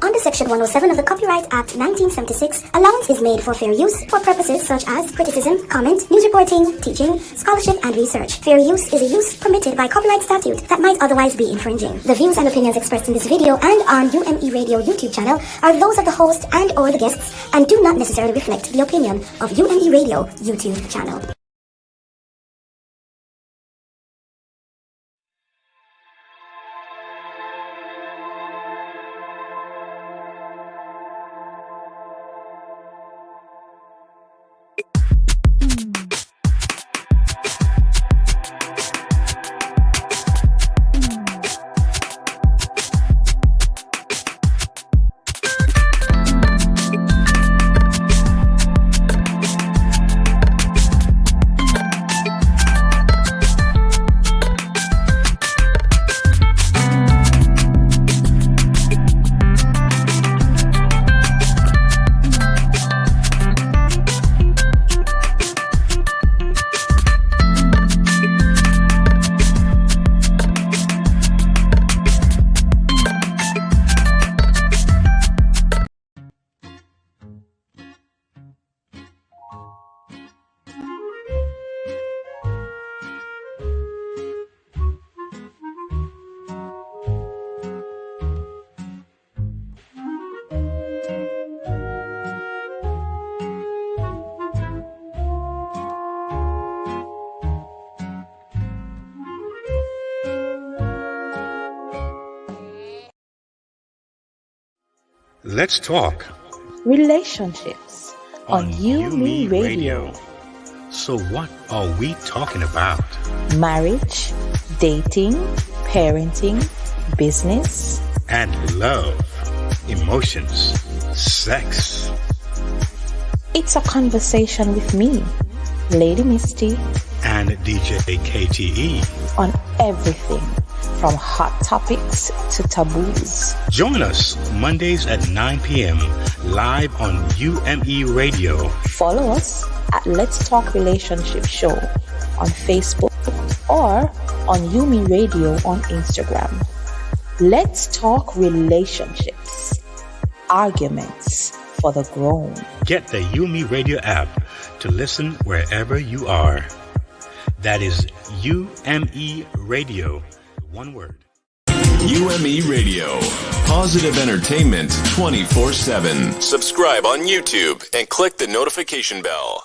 Under Section 107 of the Copyright Act 1976, allowance is made for fair use for purposes such as criticism, comment, news reporting, teaching, scholarship, and research. Fair use is a use permitted by copyright statute that might otherwise be infringing. The views and opinions expressed in this video and on UME Radio YouTube channel are those of the host and or the guests and do not necessarily reflect the opinion of UME Radio YouTube channel. Let's talk relationships on UME Radio. So what are we talking about? Marriage, dating, parenting, business, And love, emotions, sex. It's a conversation with me, Lady Misty, And DJ KTE. on everything from hot topics to taboos. Join us Mondays at 9 p.m. live on UME Radio. Follow us at Let's Talk Relationship Show on Facebook or on UME Radio on Instagram. Let's talk relationships, arguments for the grown. Get the UME Radio app to listen wherever you are. That is UME Radio. One word. UME Radio. Positive entertainment 24/7. Subscribe on YouTube and click the notification bell.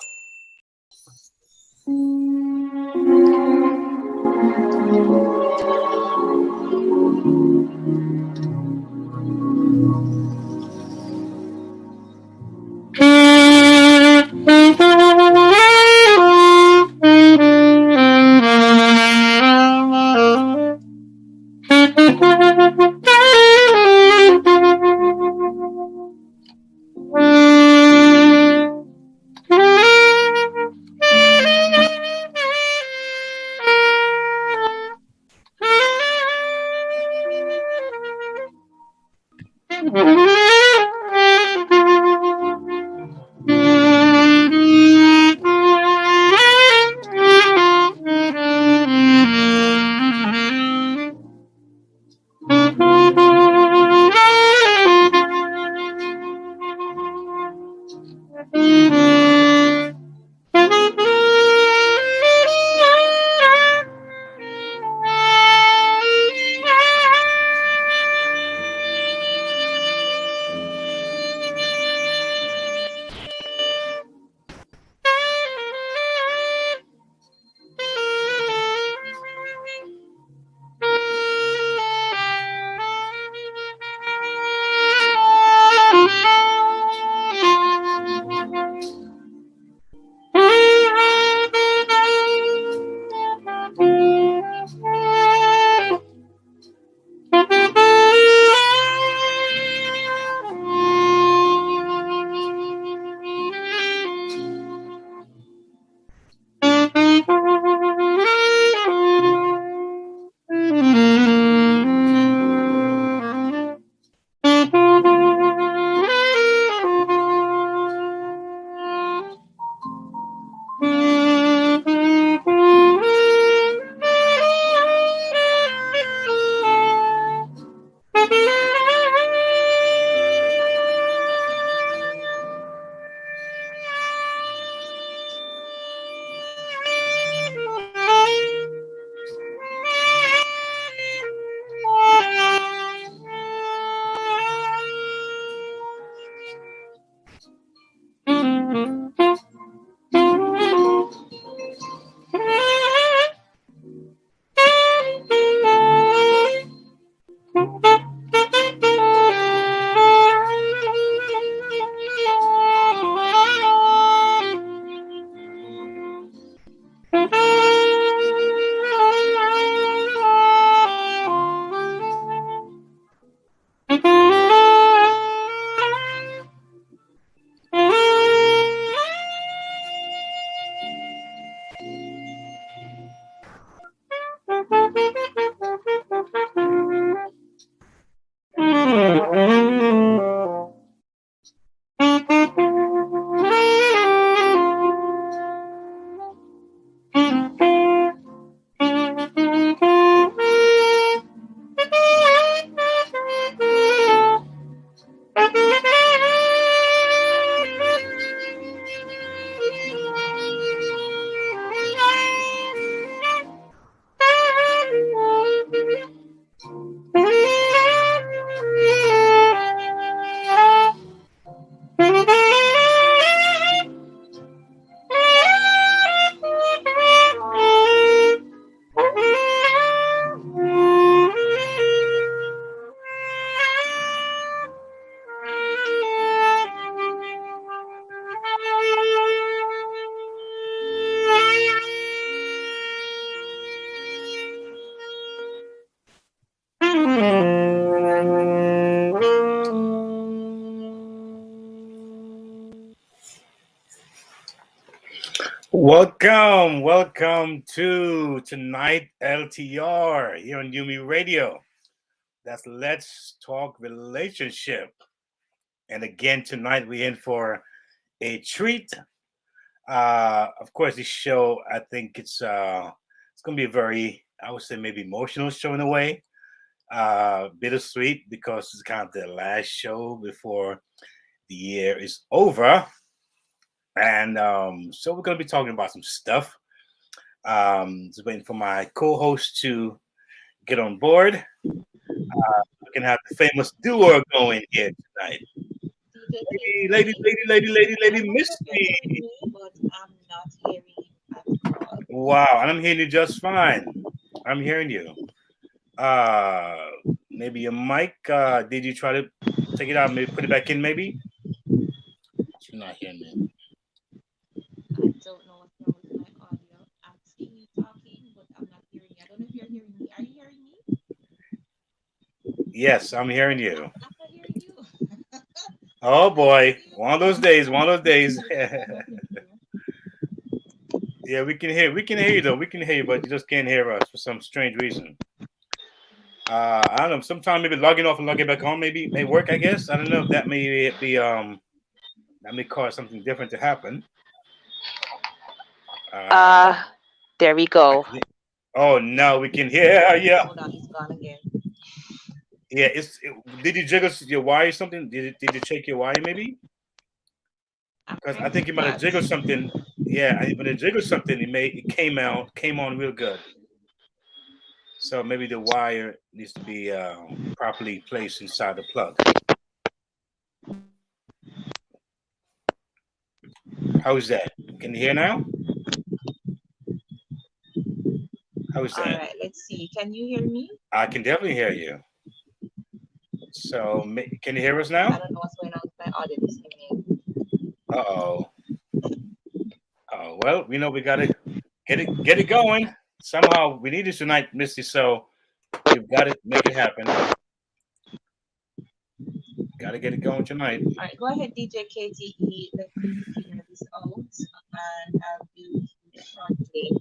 Welcome to tonight LTR here on ICYMI Radio. That's Let's Talk Relationship. And again, tonight we're in for a treat. Of course, this show, I think it's going to be a very, I would say maybe emotional show in a way. Bittersweet because it's kind of the last show before the year is over. And so we're going to be talking about some stuff. Just waiting for my co-host to get on board. We can have the famous duo going here tonight. Lady Misty. But I'm not hearing you at all. Wow, and I'm hearing you just fine. I'm hearing you. Maybe your mic. Did you try to take it out? Maybe put it back in. Maybe. You're not hearing me. I don't know what's wrong with my audio. I'm seeing you talking, but I'm not hearing you. I don't know if you're hearing me. Are you hearing me? Yes, I'm hearing you. I'm not hearing you. Oh boy, one of those days. Yeah, we can hear you though. We can hear you, but you just can't hear us for some strange reason. I don't know. Sometime maybe logging off and logging back on may work. I guess I don't know if that may be that may cause something different to happen. There we go. Oh no, we can hear you. Hold on, he's gone again. Yeah, did you jiggle your wire or something? Did you check your wire maybe? Because I think you might have jiggled something. Yeah, when it jiggled something, it came on real good. So maybe the wire needs to be properly placed inside the plug. How's that? Can you hear now? How is that? All right, let's see. Can you hear me? I can definitely hear you. So, can you hear us now? I don't know what's going on with my audio this evening. Oh, well, we know we gotta get it going. Somehow we need this tonight, Misty. So we've got to make it happen. Got to get it going tonight. All right, go ahead, DJ KTE. Let me figure this out, and I'll do it shortly.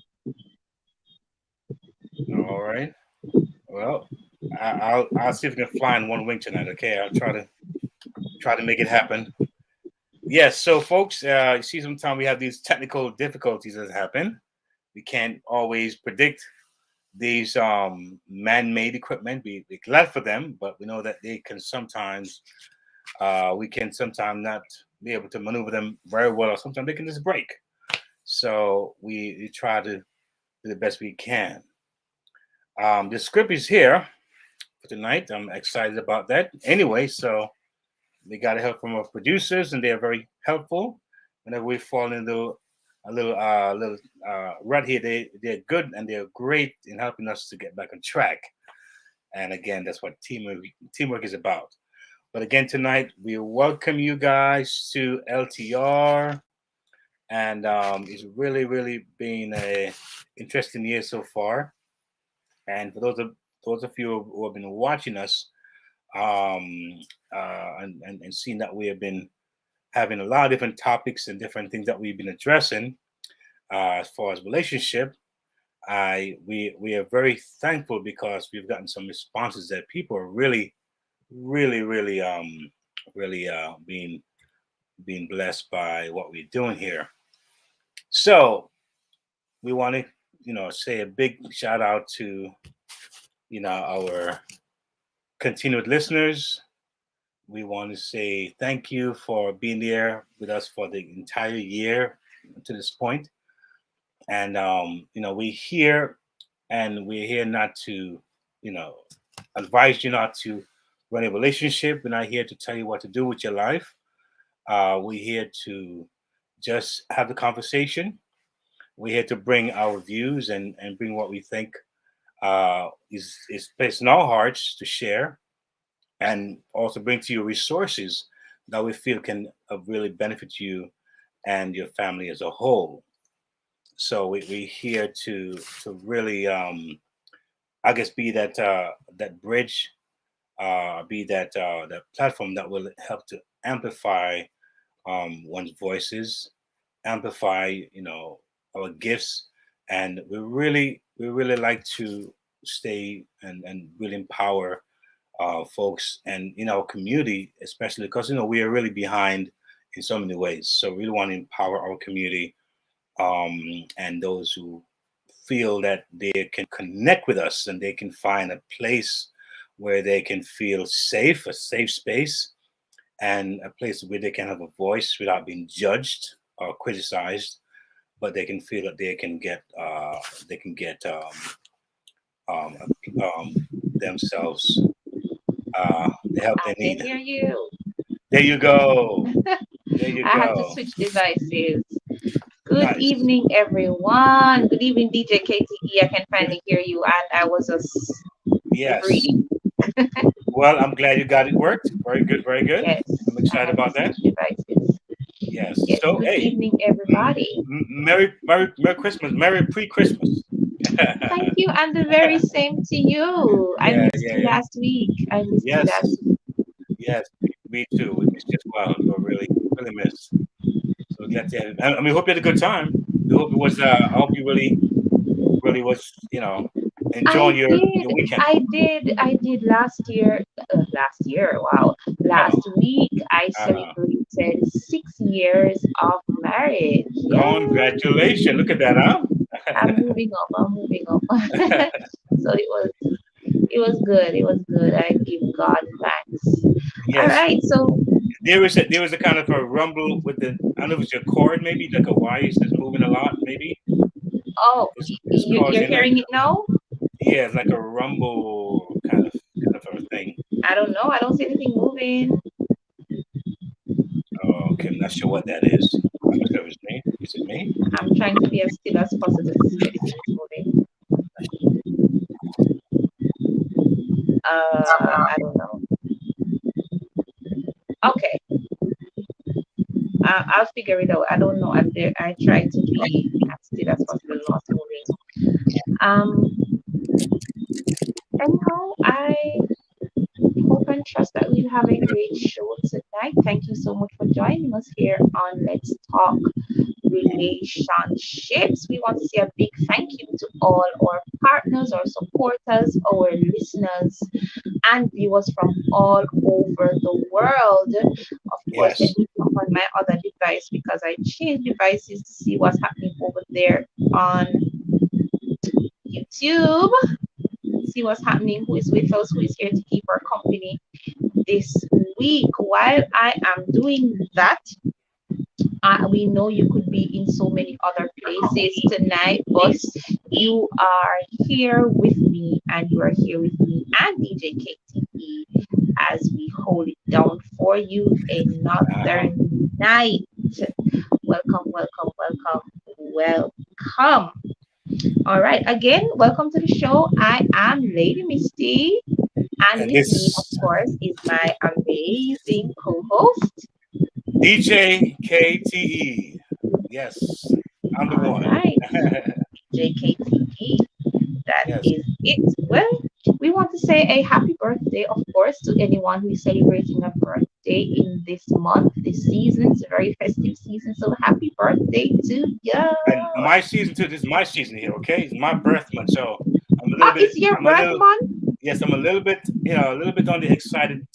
All right. Well, I'll see if we can fly in one wing tonight. Okay, I'll try to make it happen. Yes. So, folks, you see, sometimes we have these technical difficulties that happen. We can't always predict these man-made equipment. We're glad for them, but we know that they can sometimes we can sometimes not be able to maneuver them very well, or sometimes they can just break. So we try to do the best we can. The script is here for tonight. I'm excited about that. Anyway, so we got help from our producers, and they're very helpful. Whenever we fall into a little rut here, they're good and they're great in helping us to get back on track. And again, that's what teamwork is about. But again, tonight we welcome you guys to LTR, and it's really, really been a interesting year so far. And for those of you who have been watching us, and seeing that we have been having a lot of different topics and different things that we've been addressing as far as relationship, we are very thankful because we've gotten some responses that people are really really, really, really being blessed by what we're doing here. So we want to, say a big shout out to, our continued listeners. We want to say thank you for being there with us for the entire year to this point. And we're here, and we're here not to, you know, advise you not to run a relationship. We're not here to tell you what to do with your life. We're here to just have the conversation. We're here to bring our views and bring what we think is placed in our hearts to share, and also bring to you resources that we feel can really benefit you and your family as a whole. So we're here to really, I guess, be that bridge, be that platform that will help to amplify one's voices, amplify our gifts, and we really like to stay and really empower folks and in our community, especially because we are really behind in so many ways. So we really want to empower our community, and those who feel that they can connect with us and they can find a place where they can feel safe, a safe space, and a place where they can have a voice without being judged or criticized, but they can feel that um, themselves the help they I need. can hear you. There you go. There you I had to go. switch devices. Good Nice. evening, everyone. Good evening, DJ KTE. I can finally hear you, and I was just Yes. reading. Well, I'm glad you got it worked. Very good. Very good. Yes, I'm I excited had about to that. switch devices. Yes. Yes, So, good hey, evening, everybody. Merry Christmas. Merry pre-Christmas. Thank you, and the very same to you. I Yeah, missed yeah, you yeah. last week. I missed you Yes. last week. Yes. Me too. We missed you as well. We were really, really missed. So glad to have it. I mean, hope you had a good time. We hope it was. I hope you really, really was. Enjoying your weekend. I did last year. Last year, wow. Last Oh, week, I uh-huh. celebrated 6 years of marriage. Yay! Congratulations! Look at that, huh? I'm moving up. I'm moving up. So it was good. It was good. I give God thanks. All Yes, right. So, there was a kind of a rumble with the. I don't know if it's your cord, maybe like a wire is moving a lot. Maybe oh, it's you're causing like hearing it now? yeah, it's like a rumble kind of a thing. I don't know. I don't see anything moving. Oh, okay, I'm not sure what that is. I'm not sure if it's me. Is it me? I'm trying to be as still as possible to see anything is moving. I don't know. Okay. I'll figure it out. I don't know. I try to be as still as possible, not moving. Anyhow, I hope and trust that we'll have a great show tonight. Thank you so much for joining us here on Let's Talk Relationships. We want to say a big thank you to all our partners, our supporters, our listeners, and viewers from all over the world. Of course, let Yes. me come on my other device because I changed devices to see what's happening over there on YouTube. See what's happening, who is with us, who is here to keep our company this week. While I am doing that, we know you could be in so many other places tonight, but you are here with me, and you are here with me and DJ KTE as we hold it down for you another night. Welcome, welcome, welcome, welcome. All right, again, welcome to the show. I am Lady Misty, and And with me, this of course, is my amazing co-host, DJ KTE. Yes, I'm the all one. right, JKTE. That Yes. is it. Well, we want to say a happy birthday, of course, to anyone who is celebrating a birthday in this month, this season. It's a very festive season, so happy birthday to you. And my season too. This is my season here. Okay, it's my birth month, so I'm a Oh, little bit. it's your I'm a birth little. month? yes, I'm a little bit, a little bit on the excited,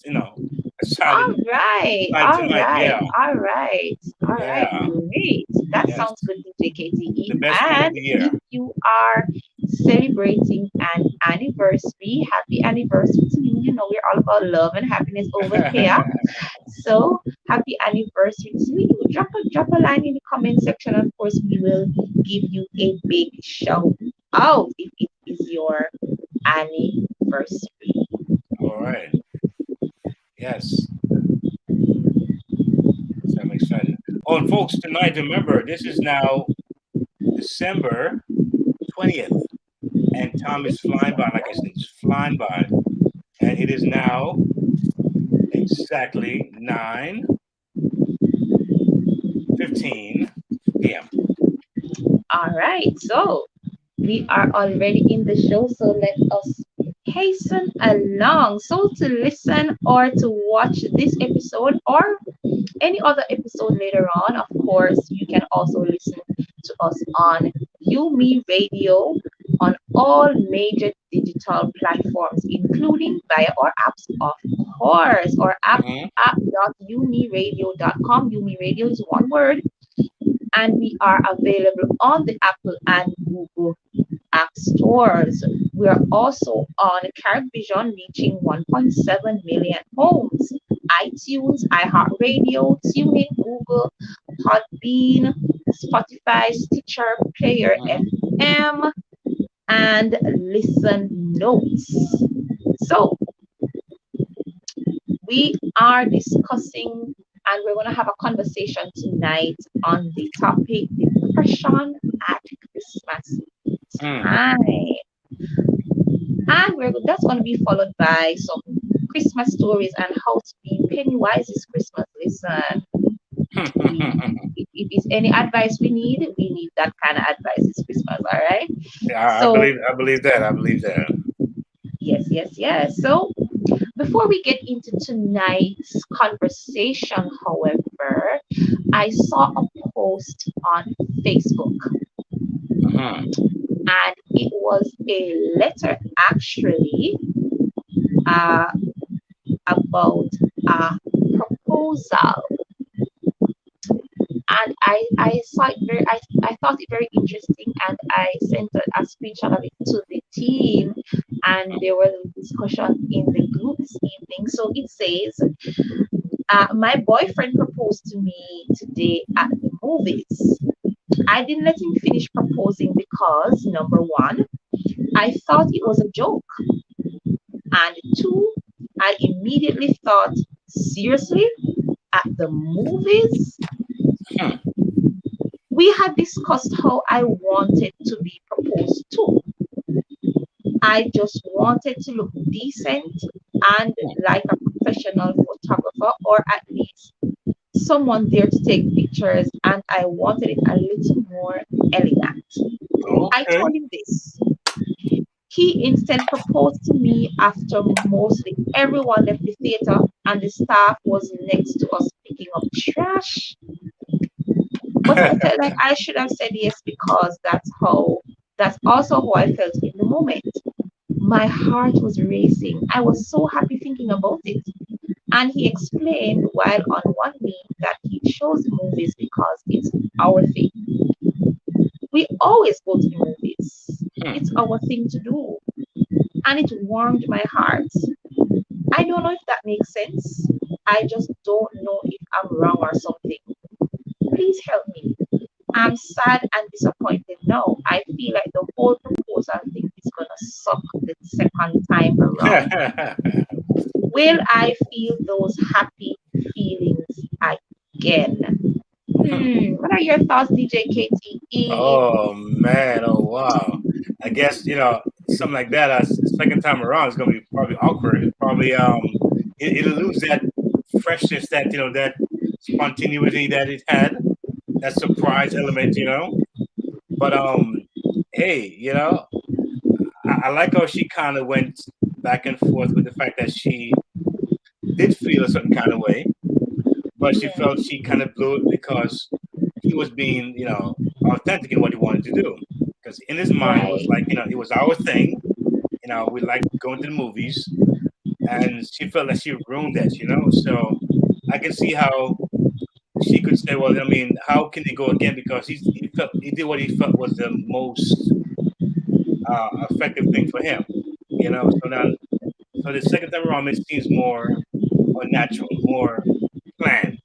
excited, All right, excited tonight. Yeah, all right, yeah, great. That yes. sounds good, DJ KTE. The best week of And the year. if you are celebrating an anniversary, happy anniversary to you. You know, we're all about love and happiness over here. So happy anniversary to you. Drop a line in the comment section. Of course, we will give you a big shout out if it is your anniversary. All right. Yes. So I'm excited. Oh, and folks, tonight, remember, this is now December 20th. And time is flying by. Like I said, it's flying by. And it is now exactly 9:15 p.m. All right. So we are already in the show. So let us hasten along. So to listen or to watch this episode or any other episode later on, of course, you can also listen to us on ICYMI Radio on all major digital platforms, including via our apps, of course, or app.umiradio.com. ICYMI Radio is one word, and we are available on the Apple and Google App Stores. We are also on CaribVision, reaching 1.7 million homes. iTunes, iHeartRadio, TuneIn, Google, Podbean, Spotify, Stitcher, Player FM, and Listen Notes. So we are discussing, and we're going to have a conversation tonight on the topic depression at Christmas time. And that's going to be followed by some Christmas stories and how to be Pennywise this Christmas. Listen, if it's any advice we need that kind of advice this Christmas. All right. Yeah, So, I believe that. Yes. So before we get into tonight's conversation, however, I saw a post on Facebook. And it was a letter actually about a proposal. And I saw it I thought it very interesting, and I sent a screenshot of it to the team, and there was a discussion in the group this evening. So it says, my boyfriend proposed to me today at the movies. I didn't let him finish proposing because, number one, I thought it was a joke. And two, I immediately thought, seriously? At the movies? We had discussed how I wanted to be proposed to. I just wanted to look decent and like a professional photographer, or at least someone there to take pictures, and I wanted it a little more elegant. Okay. I told him this. He instead proposed to me after mostly everyone left the theater and the staff was next to us picking up trash. But I felt like I should have said yes, because that's also how I felt in the moment. My heart was racing. I was so happy thinking about it. And he explained while on one knee that he chose movies because it's our thing. We always go to the movies. It's our thing to do. And it warmed my heart. I don't know if that makes sense. I just don't know if I'm wrong or something. Please help me. I'm sad and disappointed now. I feel like the whole proposal thing is going to suck the second time around. Will I feel those happy feelings again? What are your thoughts, DJ KTE? Oh, man. Oh, wow. I guess, something like that, second time around is going to be probably awkward. It's probably, it'll lose that freshness, that, that spontaneity that it had, that surprise element, But, hey, I like how she kind of went back and forth with the fact that she did feel a certain kind of way, but she felt she kind of blew it because he was being, authentic in what he wanted to do. Because in his mind, it was like, it was our thing, we like going to the movies, and she felt that she ruined that, So I can see how she could say, well, I mean, how can he go again? Because he did what he felt was the most effective thing for him, So now, the second time around, it seems more unnatural, more planned,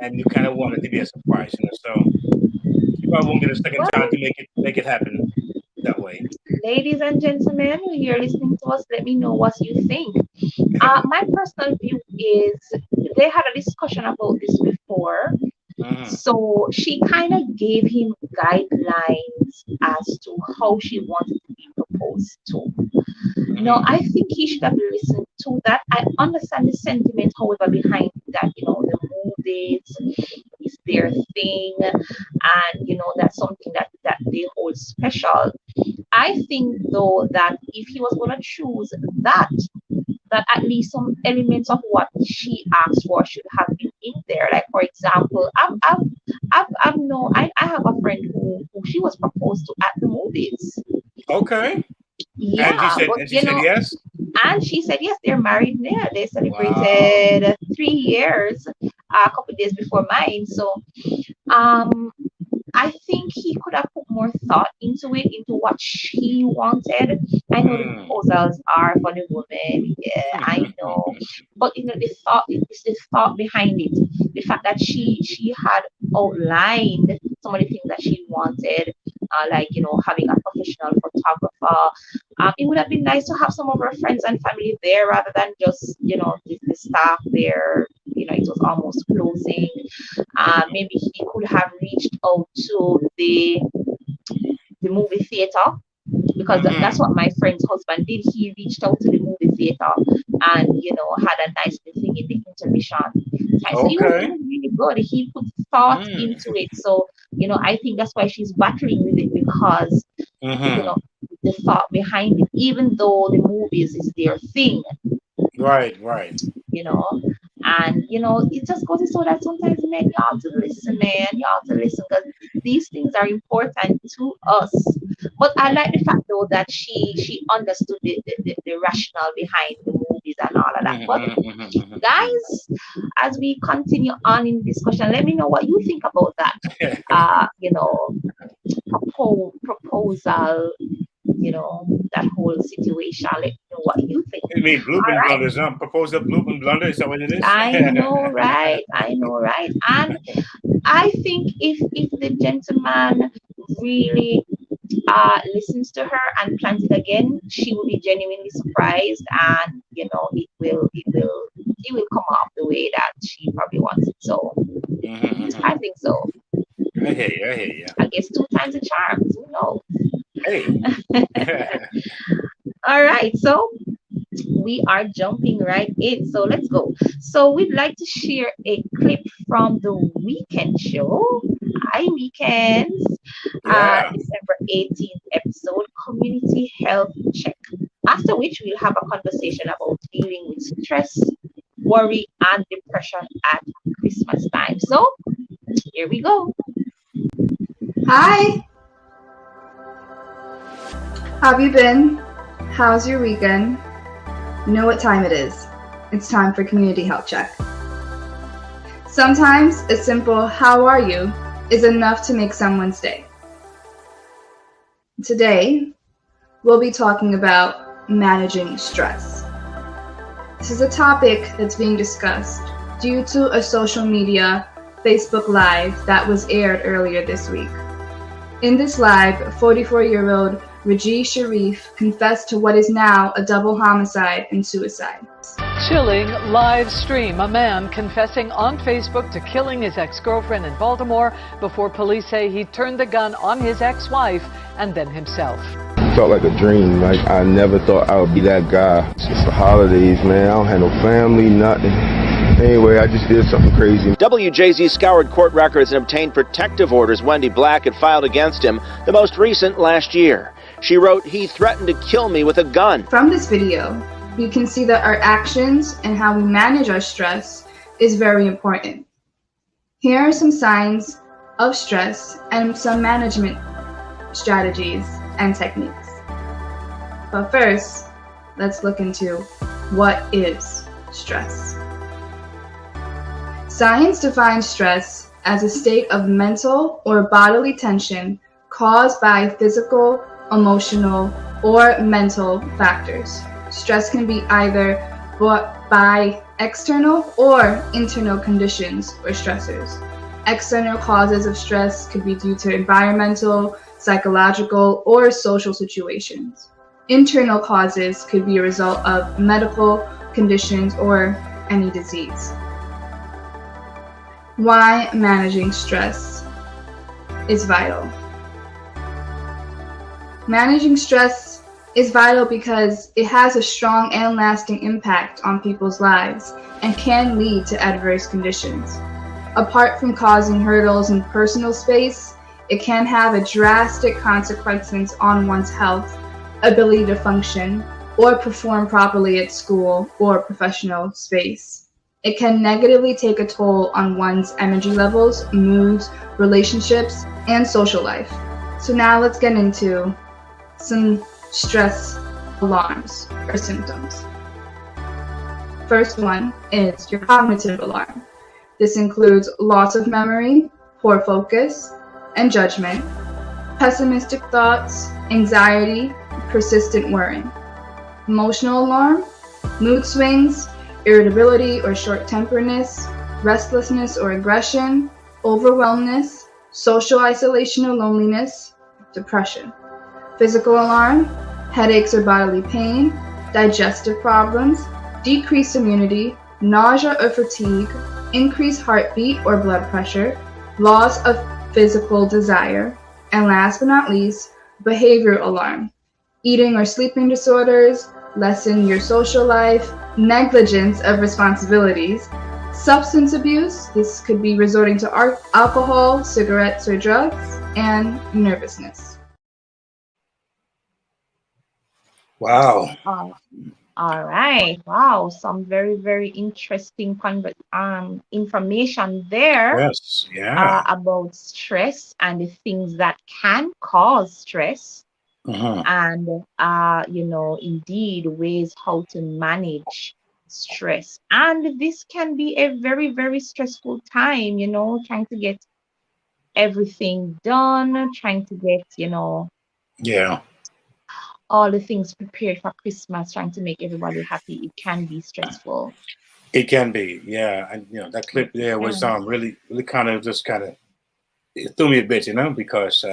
and you kind of want it to be a surprise, So you probably won't get a second time to make it happen that way. Ladies and gentlemen, who you're listening to us, let me know what you think. My personal view is they had a discussion about this before. So she kind of gave him guidelines as to how she wanted to be proposed to. No, I think he should have listened to that. I understand the sentiment, however, behind that, the movies is their thing, and that's something that they hold special. I think though that if he was going to choose that at least some elements of what she asked for should have been in there. Like, for example, I have a friend who she was proposed to at the movies. Okay. Yeah, and she said yes. And she said yes. They're married now. They celebrated 3 years a couple of days before mine. So, I think he could have put more thought into what she wanted. I know the proposals are for the woman, yeah, I know. But the thought behind it. The fact that she had outlined some of the things that she wanted, like having a professional photographer. It would have been nice to have some of her friends and family there rather than just the staff there. It was almost closing. Maybe he could have reached out to the movie theater, because that's what my friend's husband did. He reached out to the movie theater and had a nice thing in the intermission. So he was really good. He put thought into it. So I think that's why she's battling with it, because the thought behind it, even though the movies is their thing. Right. And it just goes to show that sometimes, men, y'all to listen, because these things are important to us. But I like the fact though that she understood the rationale behind the movies and all of that. But guys, as we continue on in discussion, let me know what you think about that. Proposal. That whole situation. Let me know what you think. You mean bloop and blunders, huh? Proposal bloop and blunder, is that what it is? I know, right? And I think if the gentleman really listens to her and plans it again, she will be genuinely surprised, and it will come off the way that she probably wants it. So I think so. I hear you. I guess 2 times the charm. Who knows? Hey. All right, so we are jumping right in. So let's go. So we'd like to share a clip from the weekend show. Hi, Weekends. December 18th episode, Community Health Check. After which we'll have a conversation about dealing with stress, worry, and depression at Christmas time. So here we go. Hi. How have you been? How's your weekend? You know what time it is. It's time for Community Health Check. Sometimes a simple "how are you" is enough to make someone's day. Today, we'll be talking about managing stress. This is a topic that's being discussed due to a social media Facebook Live that was aired earlier this week. In this live, 44-year-old Raji Sharif confessed to what is now a double homicide and suicide. Chilling live stream. A man confessing on Facebook to killing his ex-girlfriend in Baltimore before police say he turned the gun on his ex-wife and then himself. It felt like a dream. Like, I never thought I would be that guy. It's just the holidays, man. I don't have no family, nothing. Anyway, I just did something crazy. WJZ scoured court records and obtained protective orders Wendy Black had filed against him, the most recent last year. She wrote, "He threatened to kill me with a gun." From this video, you can see that our actions and how we manage our stress is very important. Here are some signs of stress and some management strategies and techniques. But first, let's look into what is stress. Science defines stress as a state of mental or bodily tension caused by physical, emotional, or mental factors. Stress can be either brought by external or internal conditions or stressors. External causes of stress could be due to environmental, psychological, or social situations. Internal causes could be a result of medical conditions or any disease. Why managing stress is vital. Managing stress is vital because it has a strong and lasting impact on people's lives and can lead to adverse conditions. Apart from causing hurdles in personal space, it can have a drastic consequences on one's health, ability to function, or perform properly at school or professional space. It can negatively take a toll on one's energy levels, moods, relationships, and social life. So now let's get into some stress alarms or symptoms. First one is your cognitive alarm. This includes loss of memory, poor focus and judgment, pessimistic thoughts, anxiety, persistent worrying. Emotional alarm, mood swings, irritability or short-temperedness, restlessness or aggression, overwhelmness, social isolation or loneliness, depression. Physical alarm, headaches or bodily pain, digestive problems, decreased immunity, nausea or fatigue, increased heartbeat or blood pressure, loss of physical desire, and last but not least, behavioral alarm, eating or sleeping disorders, lessen your social life, negligence of responsibilities, substance abuse, this could be resorting to alcohol, cigarettes, or drugs, and nervousness. Wow. All right. Wow. Some very, very interesting information there. Yes. Yeah. About stress and the things that can cause stress. And, indeed, ways how to manage stress. And this can be a very, very stressful time, trying to get everything done, trying to get, Yeah. all the things prepared for Christmas, trying to make everybody happy. It can be stressful. It can be, yeah. And that clip there was really kind of it threw me a bit, because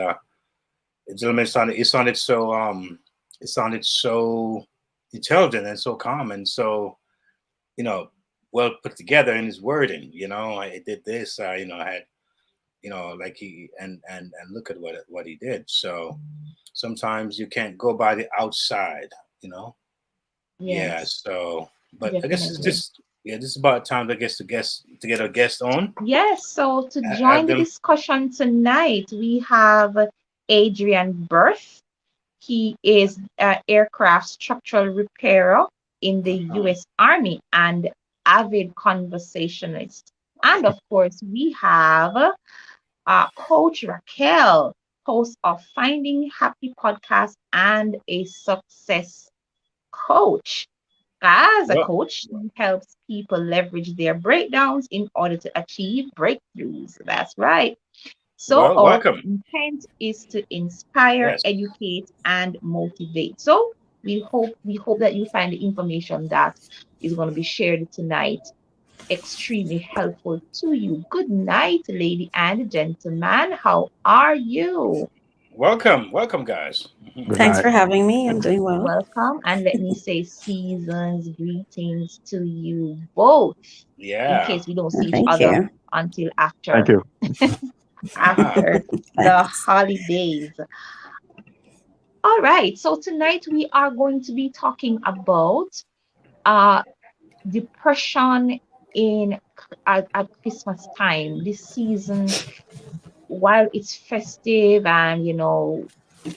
it sounded so intelligent and so calm and so well put together in his wording. I did this. I had like he and look at what he did. So sometimes you can't go by the outside, Yes. Yeah. So, but Definitely. I guess this is about time, I guess, to get a guest on. Yes, so to join the discussion tonight, we have Adrian Berth. He is an aircraft structural repairer in the U.S. Army and avid conversationalist. And of course, we have Coach Raquel, host of Finding Happy podcast and a success coach. As a coach, he helps people leverage their breakdowns in order to achieve breakthroughs. That's right. So our intent is to inspire, educate, and motivate. So we hope that you find the information that is going to be shared tonight extremely helpful to you. Good night, lady and gentlemen. How are you? Welcome, guys. Thanks for having me. I'm doing well. Welcome, and let me say season's greetings to you both. Yeah. In case we don't see each other until after. Thank you. After the holidays. All right. So tonight we are going to be talking about depression at Christmas time. This season, while it's festive and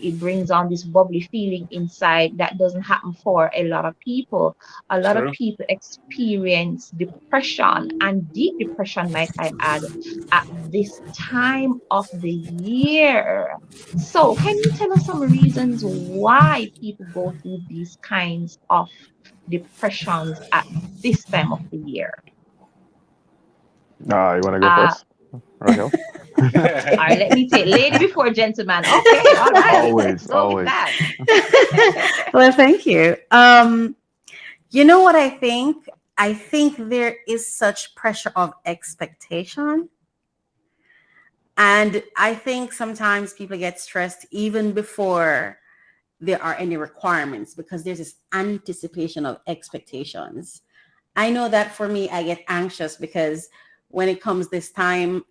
it brings on this bubbly feeling inside that doesn't happen for a lot of people. A lot of True. people experience depression and deep depression, might I add, at this time of the year. So, can you tell us some reasons why people go through these kinds of depressions at this time of the year? You want to go Uh, first, Raquel? all right, let me take lady before gentleman. Okay, all right. Always, Let's go with always. that. Well, thank you. You know what I think? I think there is such pressure of expectation. And I think sometimes people get stressed even before there are any requirements because there's this anticipation of expectations. I know that for me, I get anxious because when it comes this time,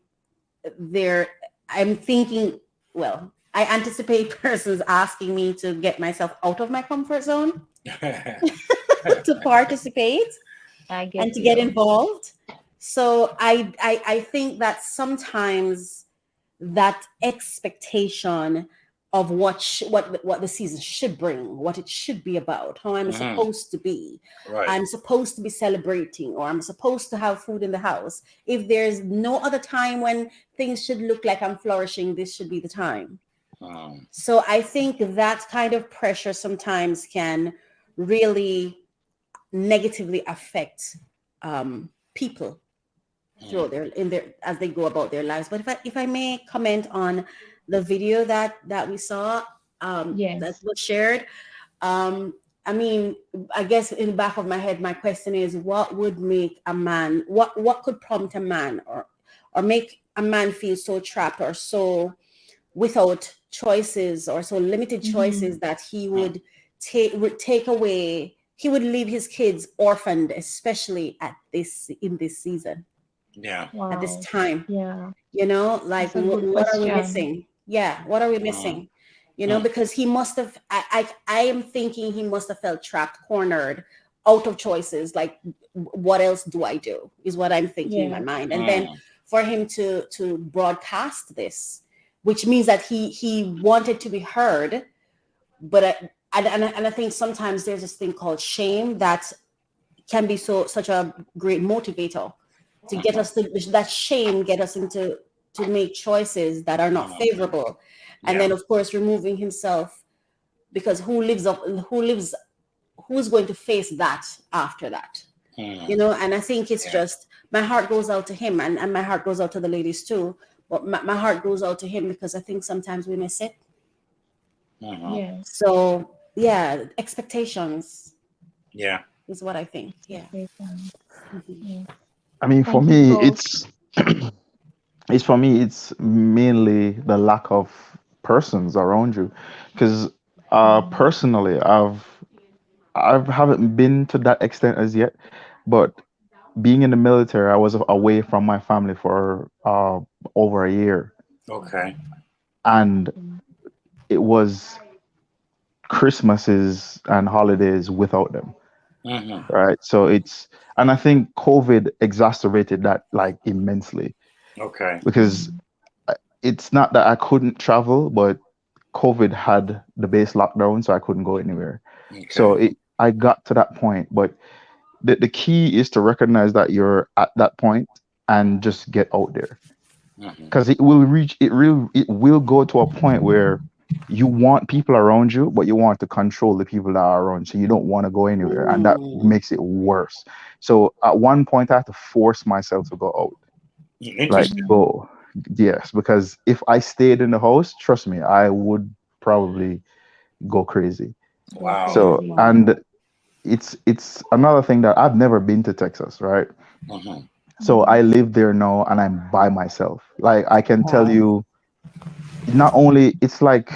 I'm thinking, well, I anticipate persons asking me to get myself out of my comfort zone to participate and to get involved. So I think that sometimes that expectation of what the season should bring, what it should be about, how I'm supposed to be. Right. I'm supposed to be celebrating, or I'm supposed to have food in the house. If there's no other time when things should look like I'm flourishing, this should be the time. So I think that kind of pressure sometimes can really negatively affect people through as they go about their lives. But if I may comment on the video that we saw that was shared, I mean, I guess in the back of my head, my question is, what would make a man, what could prompt a man or make a man feel so trapped or so without choices or so limited choices that he would take away, he would leave his kids orphaned, especially in this season. Yeah. Wow. At this time. Yeah. You know, like what are we question. missing? Yeah, what are we missing? You know, because he must have, I am thinking he must have felt trapped, cornered, out of choices. Like, what else do I do? Is what I'm thinking in my mind. And then for him to broadcast this, which means that he wanted to be heard, but I think sometimes there's this thing called shame that can be such a great motivator to get us to that shame, get us to make choices that are not favorable. And then of course removing himself, because who's going to face that after that? You know, and I think it's just, my heart goes out to him, and my heart goes out to the ladies too. But my heart goes out to him because I think sometimes we miss it. So yeah, expectations. Yeah. Is what I think. Yeah. I mean, for me, it's mainly the lack of persons around you, because personally, I haven't been to that extent as yet, but being in the military, I was away from my family for over a year. Okay. And it was Christmases and holidays without them. Right. So and I think COVID exacerbated that like immensely. Okay. Because it's not that I couldn't travel, but COVID had the base lockdown, so I couldn't go anywhere. Okay. So I got to that point, but the key is to recognize that you're at that point and just get out there, because it will go to a point where you want people around you, but you want to control the people that are around, so you don't want to go anywhere, and that makes it worse. So at one point I had to force myself to go out, like go. Yes, because if I stayed in the house, trust me, I would probably go crazy. Wow. So, and it's another thing that I've never been to Texas, right? So I live there now and I'm by myself. Like, I can tell you, not only, it's like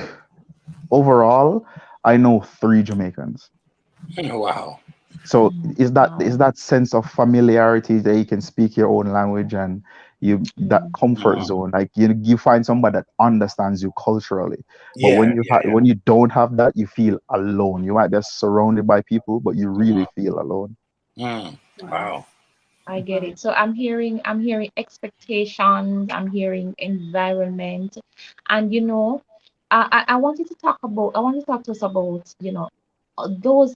overall, I know 3 Jamaicans. Wow. So is that sense of familiarity that you can speak your own language, and that comfort zone, like you find somebody that understands you culturally. But when you don't have that, you feel alone. You might be surrounded by people, but you really feel alone. Wow. I get it. So I'm hearing expectations, I'm hearing environment, and I wanted to talk about. I want to talk to us about, those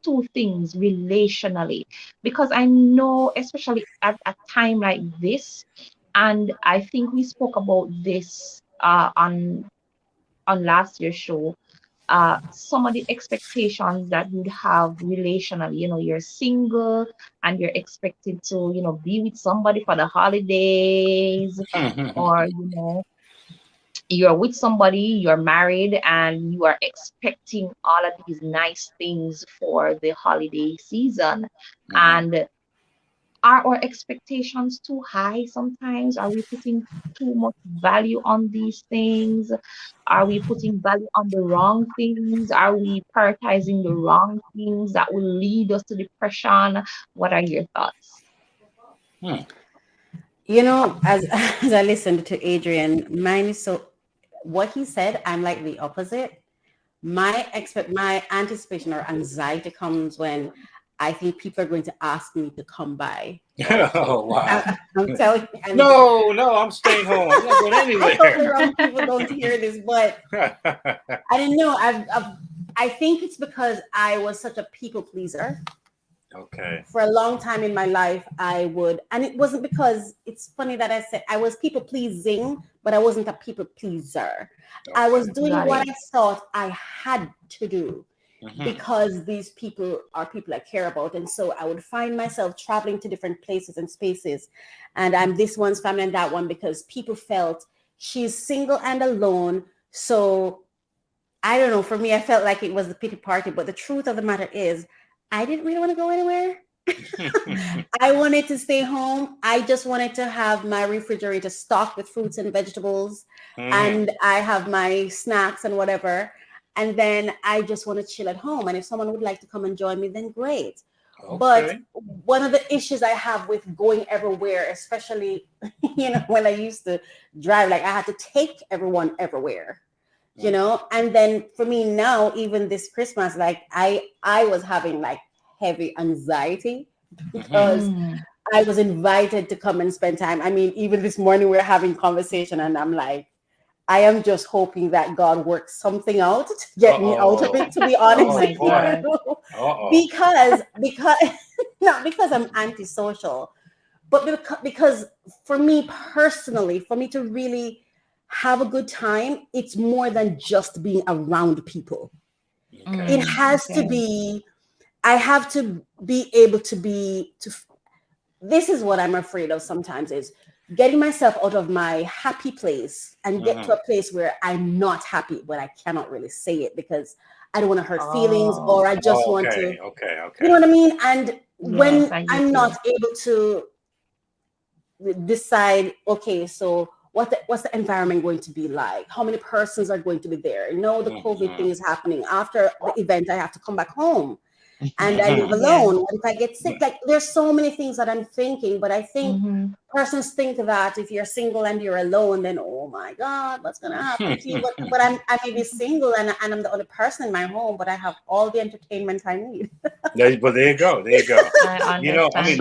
two things relationally, because I know, especially at a time like this, and I think we spoke about this on last year's show. Some of the expectations that you'd have relationally, you're single and you're expected to, be with somebody for the holidays, or you're with somebody, you're married, and you are expecting all of these nice things for the holiday season. And are our expectations too high sometimes? Are we putting too much value on these things? Are we putting value on the wrong things? Are we prioritizing the wrong things that will lead us to depression? What are your thoughts? As as I listened to Adrian, mine is so, what he said, I'm like the opposite. My anticipation or anxiety comes when I think people are going to ask me to come by. Oh, wow. I'm telling you. No, I'm staying home. I'm not going anywhere. I hope the wrong people don't hear this, but I didn't know. I think it's because I was such a people pleaser. Okay. For a long time in my life, I would, and it wasn't because, it's funny that I said I was people pleasing, but I wasn't a people pleaser. Okay. I was doing what I thought I had to do because these people are people I care about. And so I would find myself traveling to different places and spaces. And I'm this one's family and that one, because people felt she's single and alone. So I don't know, for me, I felt like it was the pity party. But the truth of the matter is, I didn't really want to go anywhere. I wanted to stay home. I just wanted to have my refrigerator stocked with fruits and vegetables, and I have my snacks and whatever. And then I just want to chill at home. And if someone would like to come and join me, then great. Okay. But one of the issues I have with going everywhere, especially, when I used to drive, like I had to take everyone everywhere. And then for me now, even this Christmas, like I was having like heavy anxiety because I was invited to come and spend time. I mean, even this morning we're having conversation and I'm like, I am just hoping that God works something out to get me out of it, to be honest with you. Because not because I'm antisocial, but because for me personally, for me to really have a good time, it's more than just being around people. It has to be, I have to be able to this is what I'm afraid of sometimes, is getting myself out of my happy place and get to a place where I'm not happy, but I cannot really say it because I don't want to hurt feelings, or I just want to, you know what I mean? And when I'm not able to decide, okay, so what's the environment going to be like? How many persons are going to be there? The COVID thing is happening. After the event, I have to come back home. And I live alone. What if I get sick? Like, there's so many things that I'm thinking, but I think persons think that if you're single and you're alone, then, oh my God, what's going to happen to you? But I may be single and I'm the only person in my home, but I have all the entertainment I need. But there you go. I mean,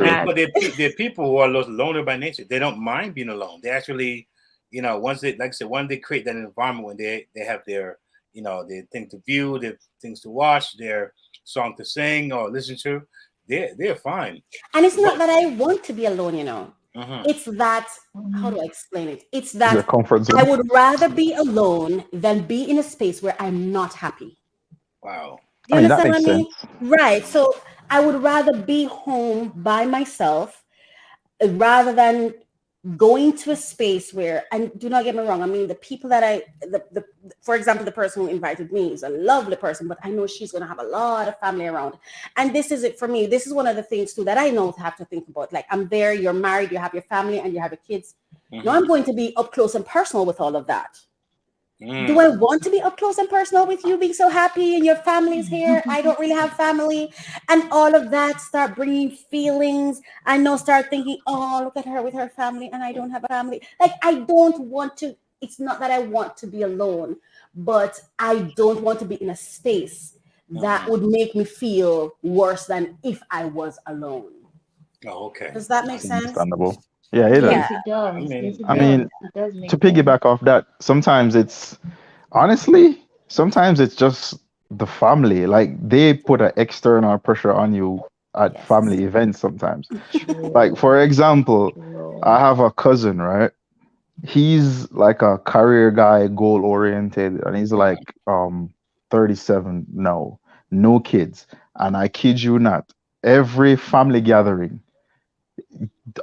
they're people who are lonely by nature. They don't mind being alone. They actually, once they, like I said, when they create that environment, when they have their, their thing to view, their things to watch, their song to sing or listen to, they're fine. And it's not that I want to be alone, It's that, how do I explain it? It's that I would rather be alone than be in a space where I'm not happy. Wow. Do you understand what I mean? Right. So I would rather be home by myself rather than going to a space where, and do not get me wrong, I mean, the people that for example, the person who invited me is a lovely person, but I know she's going to have a lot of family around. And this is it for me. This is one of the things too that I know to have to think about. Like, I'm there, you're married, you have your family and you have your kids. Now I'm going to be up close and personal with all of that. Do I want to be up close and personal with you being so happy and your family's here? I don't really have family. And all of that start bringing feelings. I know, start thinking, oh, look at her with her family and I don't have a family. Like, I don't want to, it's not that I want to be alone, but I don't want to be in a space that would make me feel worse than if I was alone. Oh, okay. Does that make sense? Understandable. Yeah, it does. Yes, it does. I mean, to piggyback off that, sometimes it's Honestly, sometimes it's just the family. Like they put an external pressure on you at family events sometimes. Like for example, I have a cousin, right? He's like a career guy, goal oriented, and he's like 37 now, no kids. And I kid you not, every family gathering,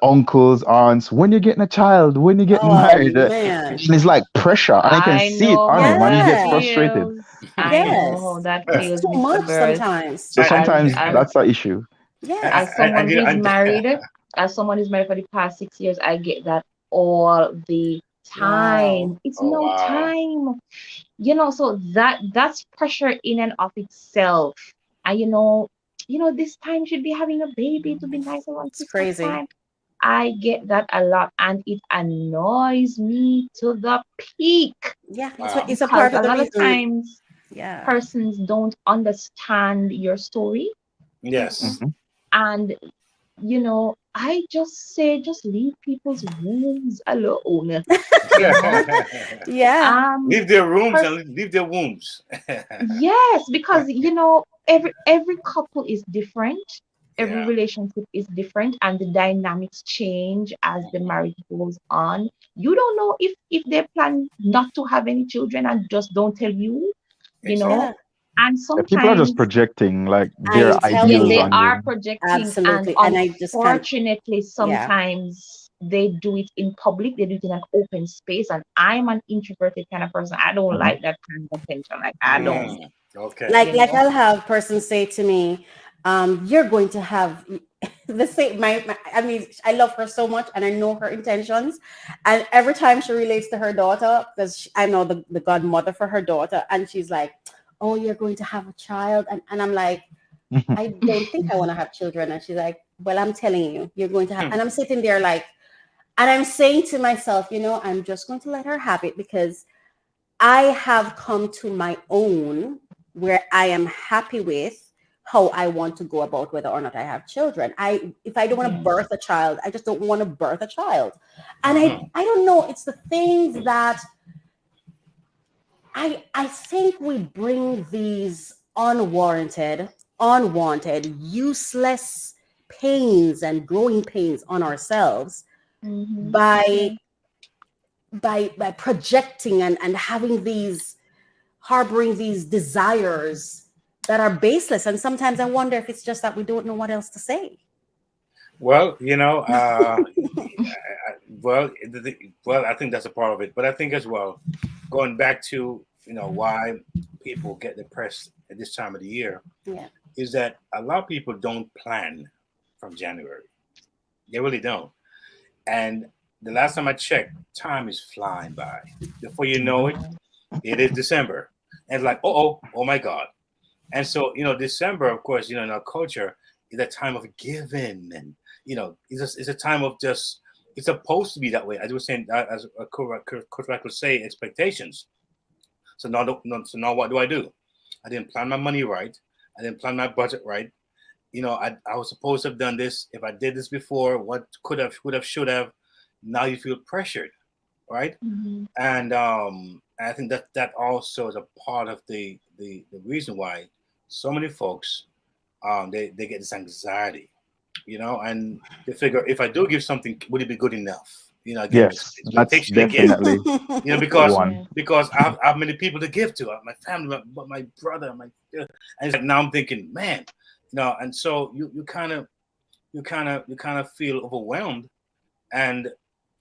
uncles, aunts, when you're getting a child, when you're getting married, man. and it's like pressure, and I can I see it know on how him, and he gets that frustrated. feels. I know how that feels, It's too Mr. much Bird. sometimes. So As sometimes as that's the issue. Yes. as someone you know, who's married, as someone who's married for the past 6 years, I get that all the time. Wow. It's Oh, no wow. time, so that's pressure in and of itself. And this time should be having a baby to be nice around It's Christmas crazy. time. I get that a lot, and it annoys me to the peak Yeah, Wow. it's a because part a of the lot of reason. times Yeah. persons don't understand your story, Yes. Mhm. and I just say just leave people's wombs alone. Yeah. Leave their rooms Per- and leave their wombs. yes, because every couple is different, every Yeah. relationship is different, and the dynamics change as the marriage goes on. You don't know if they plan not to have any children and just don't tell you, you know. Yeah. And Yeah, people are just sometimes, projecting like I'm their telling ideals they on you. are you. projecting, and Absolutely. And I just can't. unfortunately, Yeah. sometimes they do it in public, they do it in an open space. And I'm an introverted kind of person. I don't Mhm. like that kind of attention. Like, I don't, Okay. Like I'll have persons say to me, you're going to have the same I mean, I love her so much and I know her intentions. And every time she relates to her daughter, because I know the godmother for her daughter, and she's like, oh, you're going to have a child. And I'm like, I don't think I want to have children. And she's like, well, I'm telling you, you're going to have. And I'm sitting there like, and I'm saying to myself, I'm just going to let her have it because I have come to my own where I am happy with how I want to go about whether or not I have children. If I don't want to birth a child, I just don't want to birth a child. And I don't know, it's the things that I think we bring these unwanted, useless pains and growing pains on ourselves by projecting and having these, harboring these desires that are baseless. And sometimes I wonder if it's just that we don't know what else to say. Well, well, I think that's a part of it. But I think as well, going back to why people get depressed at this time of the year, is that a lot of people don't plan from January. They really don't. And the last time I checked, time is flying by. Before you know it, it is December. And it's like, oh my God. And so, December, of course, in our culture, is a time of giving. And, it's a time of just, it's supposed to be that way. As we were saying, as Kurt would say, expectations. So now what do? I didn't plan my money right. I didn't plan my budget right. I was supposed to have done this. If I did this before, what could have, would have, should have. Now you feel pressured, right? And I think that also is a part of the reason why so many folks they get this anxiety, and they figure, if I do give something, would it be good enough? Again, Yes, that's definitely because I have many people to give to, my family, my brother, and it's like, now I'm thinking, man, and so you kind of feel overwhelmed, and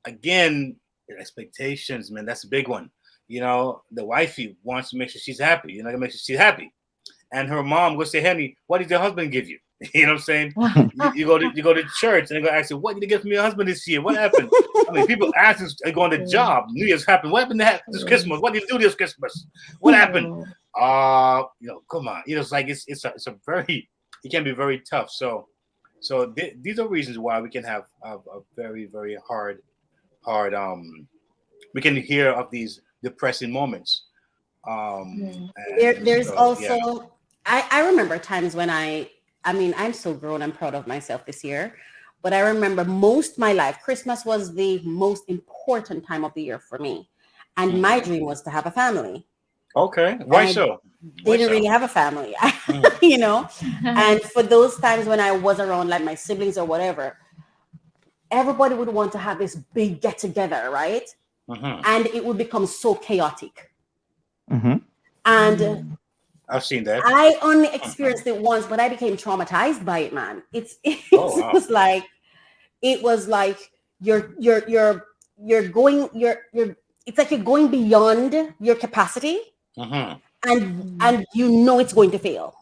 again, expectations, man, that's a big one. The wifey wants to make sure she's happy, make sure she's happy, and her mom will say, Henry, what did your husband give you? You know what I'm saying? you go to church and they go ask you, what did you get from your husband this year? What happened? I mean, people ask us, they go on the job, New Year's happened. What happened this Christmas? What did you do this Christmas? What happened? Come on. It's like it's a very, it can be very tough. So these are reasons why we can have a very, very hard. We can hear of these depressing moments. There's also, I remember times when I'm so grown, I'm proud of myself this year, but I remember most of my life, Christmas was the most important time of the year for me. And my dream was to have a family. Okay. Why And so? They didn't really have a family, you know. And for those times when I was around, like my siblings or whatever, everybody would want to have this big get together, right? And it would become so chaotic. And I've seen that. I only experienced it once, but I became traumatized by it, man. It was like you're going it's like you're going beyond your capacity, and you know it's going to fail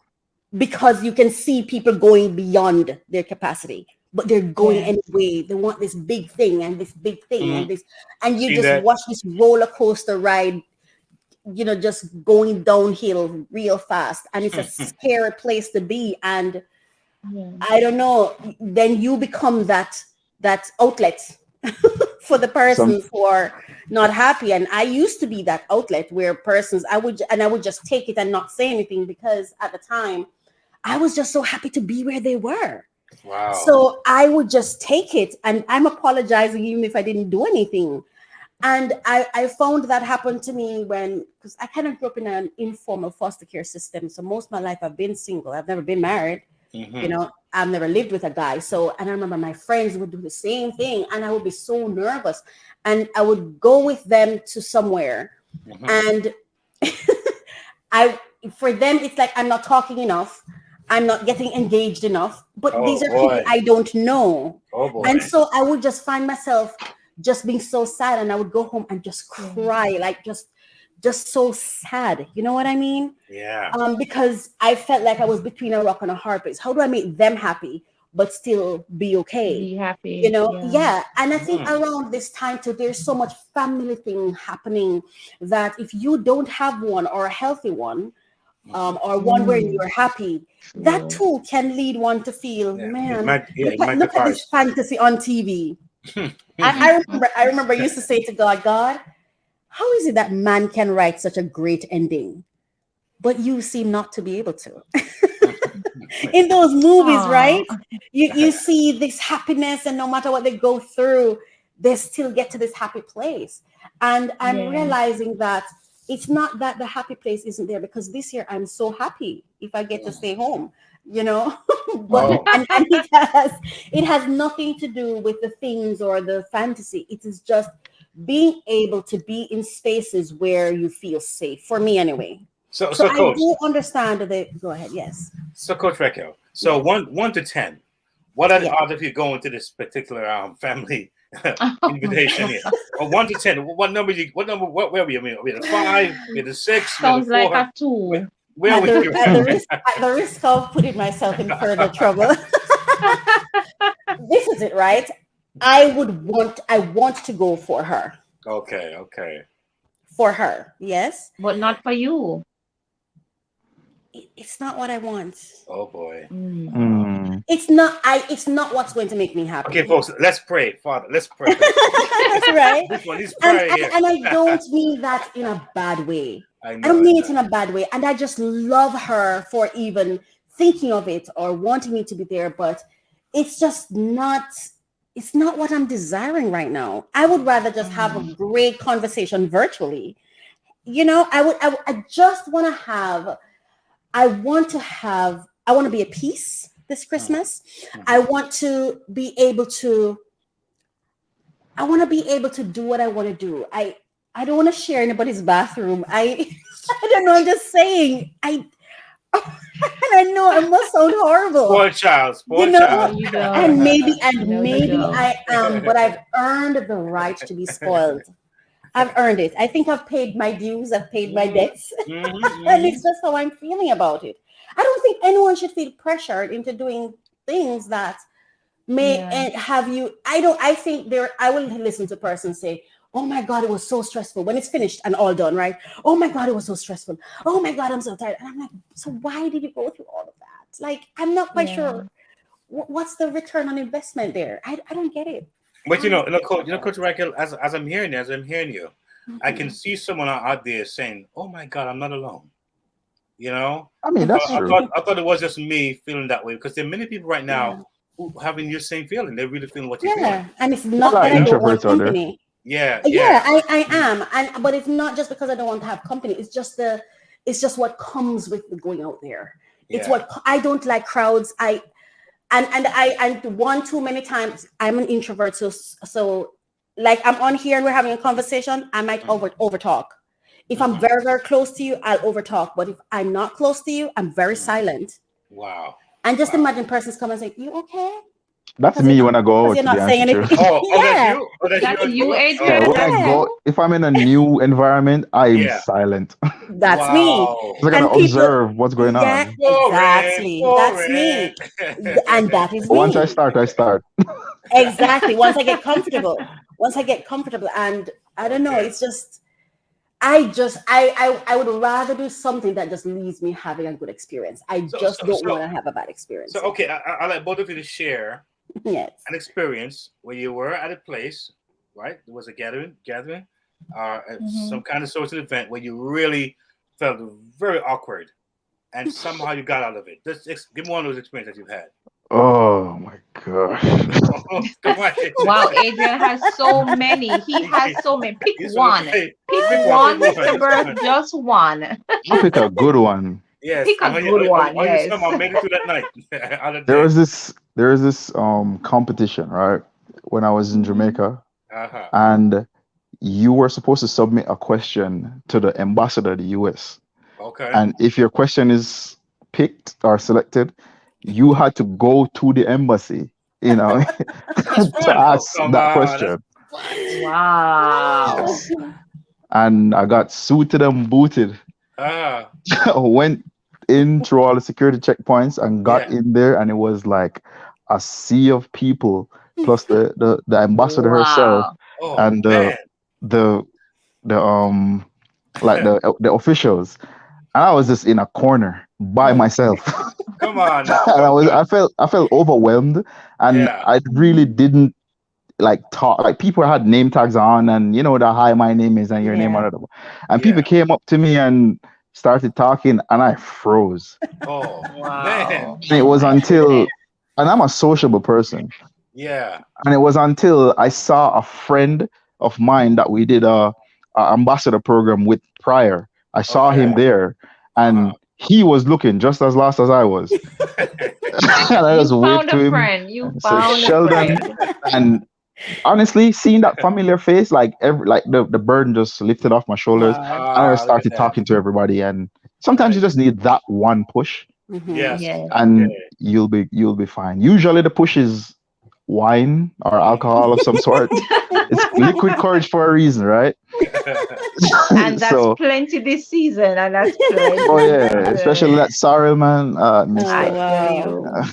because you can see people going beyond their capacity, but they're going anyway. They want this big thing and this big thing and this, and you just watch this roller coaster ride, you know, just going downhill real fast, and it's a scary place to be. And I don't know, then you become that outlet for the persons who are not happy. And I used to be that outlet where persons I would just take it and not say anything, because at the time I was just so happy to be where they were. Wow. So I would just take it, and I'm apologizing even if I didn't do anything. And I found that happened to me because I kind of grew up in an informal foster care system. So most of my life I've been single. I've never been married. You know, I've never lived with a guy. So, and I remember my friends would do the same thing, and I would be so nervous. And I would go with them to somewhere. And for them, it's like, I'm not talking enough. I'm not getting engaged enough. But these are people I don't know. And so I would just find myself just being so sad, and I would go home and just cry, like just so sad. You know what I mean? Yeah. Because I felt like I was between a rock and a hard place. How do I make them happy but still be okay? Be happy. You know? Yeah. And I think around this time too, there's so much family thing happening that if you don't have one, or a healthy one, or one where you're happy, that too can lead one to feel, man, look at this fantasy on TV. I remember I used to say to God, how is it that man can write such a great ending, but you seem not to be able to? In those movies, right? You see this happiness, and no matter what they go through, they still get to this happy place. And I'm realizing that it's not that the happy place isn't there, because this year I'm so happy if I get to stay home, you know. But and it has nothing to do with the things or the fantasy. It is just being able to be in spaces where you feel safe, for me anyway. So Coach, I do understand that go ahead, yes. So Coach Raquel, so 1 to 10, what are the odds of you going to this particular family invitation here? 1 to 10, what number where were you? I mean, a 5, a 6, sounds like a 2. Where are we? At the risk of putting myself in further trouble. This is it, right? I want to go for her. Okay. For her, yes. But not for you. It's not what I want. Oh boy. It's not what's going to make me happy. Okay, folks, let's pray. Father, let's pray. That's right. This one is prayer. And I don't mean that in a bad way. I don't mean it in a bad way. And I just love her for even thinking of it or wanting me to be there. But it's just not, it's not what I'm desiring right now. I would rather just have a great conversation virtually. You know, I want to be at peace this Christmas. I want to be able to do what I want to do. I don't want to share anybody's bathroom. I don't know. I'm just saying. I know I must sound horrible. Poor child. And maybe I am, but I've earned the right to be spoiled. I've earned it. I think I've paid my dues. I've paid my debts. And it's just how I'm feeling about it. I don't think anyone should feel pressured into doing things that may have you. I think I will listen to a person say, oh my God, it was so stressful when it's finished and all done, right? Oh my God, it was so stressful. Oh my God, I'm so tired. And I'm like, so why did you go through all of that? Like, I'm not quite sure. What's the return on investment there? I don't get it. But Coach Raquel, as I'm hearing you, I can see someone out there saying, "Oh my God, I'm not alone." You know, I mean, that's true. I thought it was just me feeling that way, because there are many people right now who having your same feeling. They're really feeling what you're feeling. And it's not that I don't want company. Yeah. I am, but it's not just because I don't want to have company. It's just what comes with the going out there. It's what I don't like crowds. I one too many times. I'm an introvert, so like I'm on here and we're having a conversation. I might over talk. If I'm very, very close to you, I'll over talk. But if I'm not close to you, I'm very silent. Wow. And just imagine persons come and say, "You okay?" That's me when I go out. You're not saying anything. That's you, Adrian. Yeah, when I go, if I'm in a new environment, I'm silent. That's me. So I gotta observe what's going on. Exactly. That's me. And that is me. Once I start. Exactly. Once I get comfortable. And I don't know, it's just I would rather do something that just leaves me having a good experience. I don't want to have a bad experience. So okay, I like both of you to share an experience where you were at a place, right? There was a gathering, some kind of social event where you really felt very awkward, and somehow you got out of it. Give me one of those experiences that you've had. Oh my gosh. Wow, Adrian has so many. He has so many. Pick one. Pick one, Mr. Birth, just one. I'll pick a good one. Yes. Pick a good one. Yes. Somehow made it through that night. There was this competition, right? When I was in Jamaica. And you were supposed to submit a question to the ambassador of the US. Okay. And if your question is picked or selected, you had to go to the embassy, to ask that question. Wow. Yes. And I got suited and booted. Went in through all the security checkpoints and got in there, and it was like a sea of people, plus the ambassador herself, and the officials. And I was just in a corner by myself. Come on. And I felt overwhelmed, and I really didn't talk. Like, people had name tags on, and the hi, my name is, and your name, and people came up to me and started talking, and I froze. Oh wow. And it was until, and I'm a sociable person. Yeah. And it was until I saw a friend of mine that we did a ambassador program with prior. I saw him there, and he was looking just as lost as I was. And I just waved to him. You found Sheldon. a friend. And honestly, seeing that familiar face, the burden just lifted off my shoulders, and I started talking to everybody. And sometimes you just need that one push. Yes. And you'll be fine. Usually the push is wine or alcohol of some sort. It's liquid courage for a reason, right? And that's plenty this season, and that's plenty. Oh yeah, especially that sorrel, man. Wow.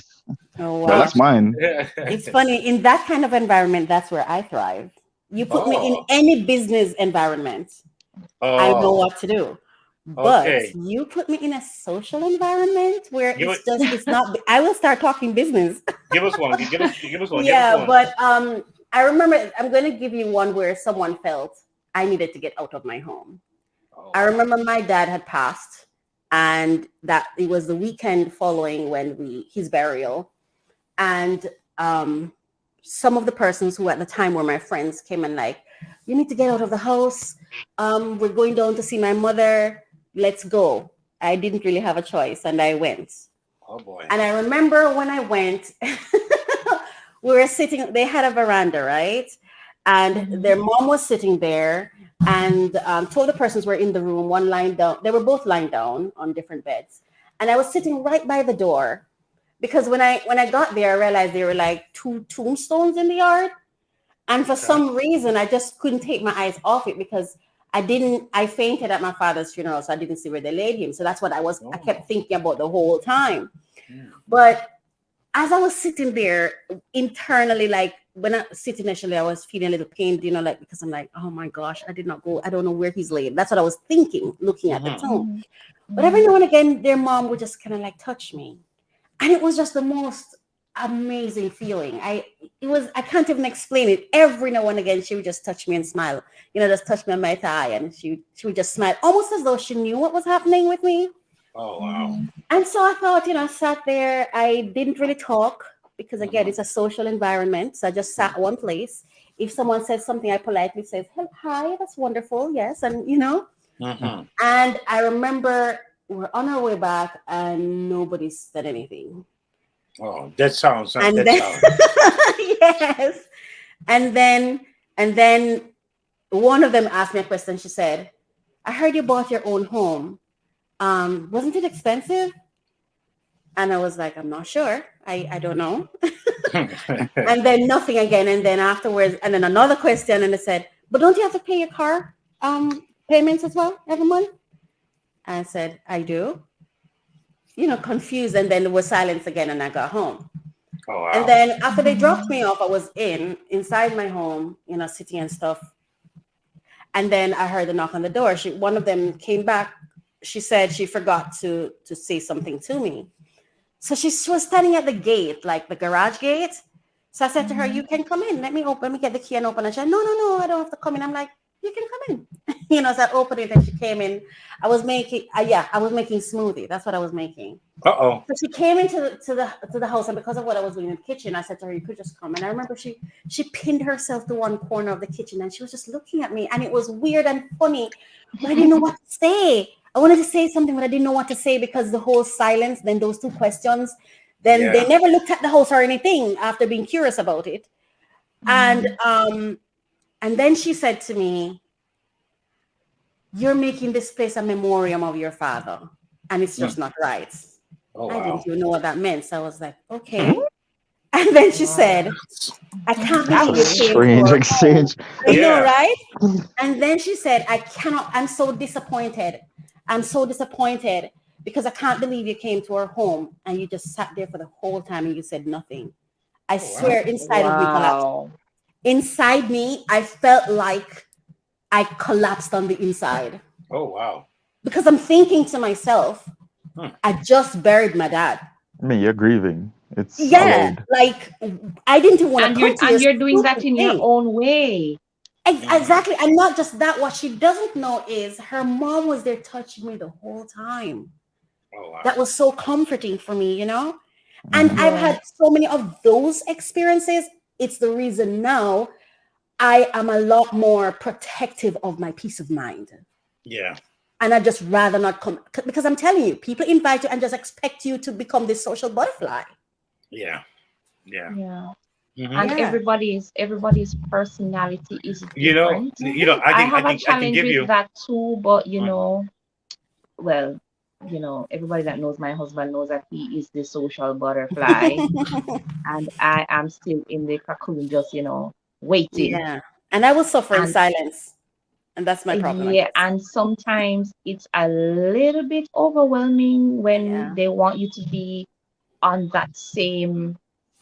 Well, that's mine. It's funny, in that kind of environment, that's where I thrive. You put me in any business environment, I know what to do. But you put me in a social environment where it's not. I will start talking business. Give us one. Give us one. Yeah, but I remember. I'm going to give you one where someone felt I needed to get out of my home. I remember my dad had passed, and that it was the weekend following his burial, and some of the persons who at the time were my friends came and you need to get out of the house. We're going down to see my mother. Let's go. I didn't really have a choice, and I went. Oh boy. And I remember when I went, we were sitting, they had a veranda, right? And their mom was sitting there, and two of the persons were in the room, one lying down. They were both lying down on different beds. And I was sitting right by the door, because when I got there, I realized there were two tombstones in the yard. And for some reason, I just couldn't take my eyes off it, because I fainted at my father's funeral, so I didn't see where they laid him. So that's what I kept thinking about the whole time. But as I was sitting there internally, when I was sitting initially, I was feeling a little pain, because I'm like, oh my gosh, I did not go. I don't know where he's laid. That's what I was thinking, looking at the tomb. But every now and again, their mom would just kind of touch me. And it was just the most amazing feeling. I can't even explain it. Every now and again, she would just touch me and smile, just touch me on my thigh, and she would just smile, almost as though she knew what was happening with me. Oh wow. And so I thought, I sat there. I didn't really talk, because again, it's a social environment. So I just sat one place. if someone says something, I politely say, hi, that's wonderful. Yes. And, you know, and I remember we're on our way back and nobody said anything. Oh, that sounds. And that then, sounds. yes. And then one of them asked me a question. She said, I heard you bought your own home. Wasn't it expensive? And I was like, I'm not sure. I don't know. And then nothing again. And then afterwards, and then another question. And I said, but don't you have to pay your car payments as well every month? I said, I do. You know, confused. And then there was silence again. And I got home. Oh, wow. And then after they dropped me off, I was inside my home, you know, sitting and stuff. And then I heard a knock on the door. One of them came back. She said she forgot to say something to me. So she was standing at the gate, like the garage gate. So I said to her, you can come in. Let me get the key and open it. She said, no, I don't have to come in. I'm like, you can come in. You know, so I opened it and she came in. I was making smoothie. That's what I was making. Uh-oh. So she came into the house, and because of what I was doing in the kitchen, I said to her, you could just come. And I remember she pinned herself to one corner of the kitchen and she was just looking at me, and it was weird and funny, but I didn't know what to say. I wanted to say something, but I didn't know what to say because the whole silence, then those two questions, then they never looked at the house or anything after being curious about it. And then she said to me, you're making this place a memoriam of your father, and it's just not right. Oh, I wow. didn't even know what that meant. So I was like, okay. And then she said, I can't believe you came. Strange exchange. I know, right? And then she said, I'm so disappointed. I'm so disappointed because I can't believe you came to our home and you just sat there for the whole time and you said nothing. I swear inside of me collapsed. Inside me, I felt like I collapsed on the inside. Oh, wow. Because I'm thinking to myself, I just buried my dad. I mean, you're grieving. It's allowed. Like I didn't want to. And you're doing that in your own way. Exactly. And not just that, what she doesn't know is her mom was there touching me the whole time. Oh, wow. That was so comforting for me, you know? And I've had so many of those experiences. It's the reason now I am a lot more protective of my peace of mind. Yeah. And I just rather not come, because I'm telling you, people invite you and just expect you to become this social butterfly. Yeah. And everybody's personality is different. You know, I have a challenge with you that too, but everybody that knows my husband knows that he is the social butterfly, and I am still in the cocoon, just waiting. Yeah, and I will suffer in silence, and that's my problem. Yeah, and sometimes it's a little bit overwhelming when they want you to be on that same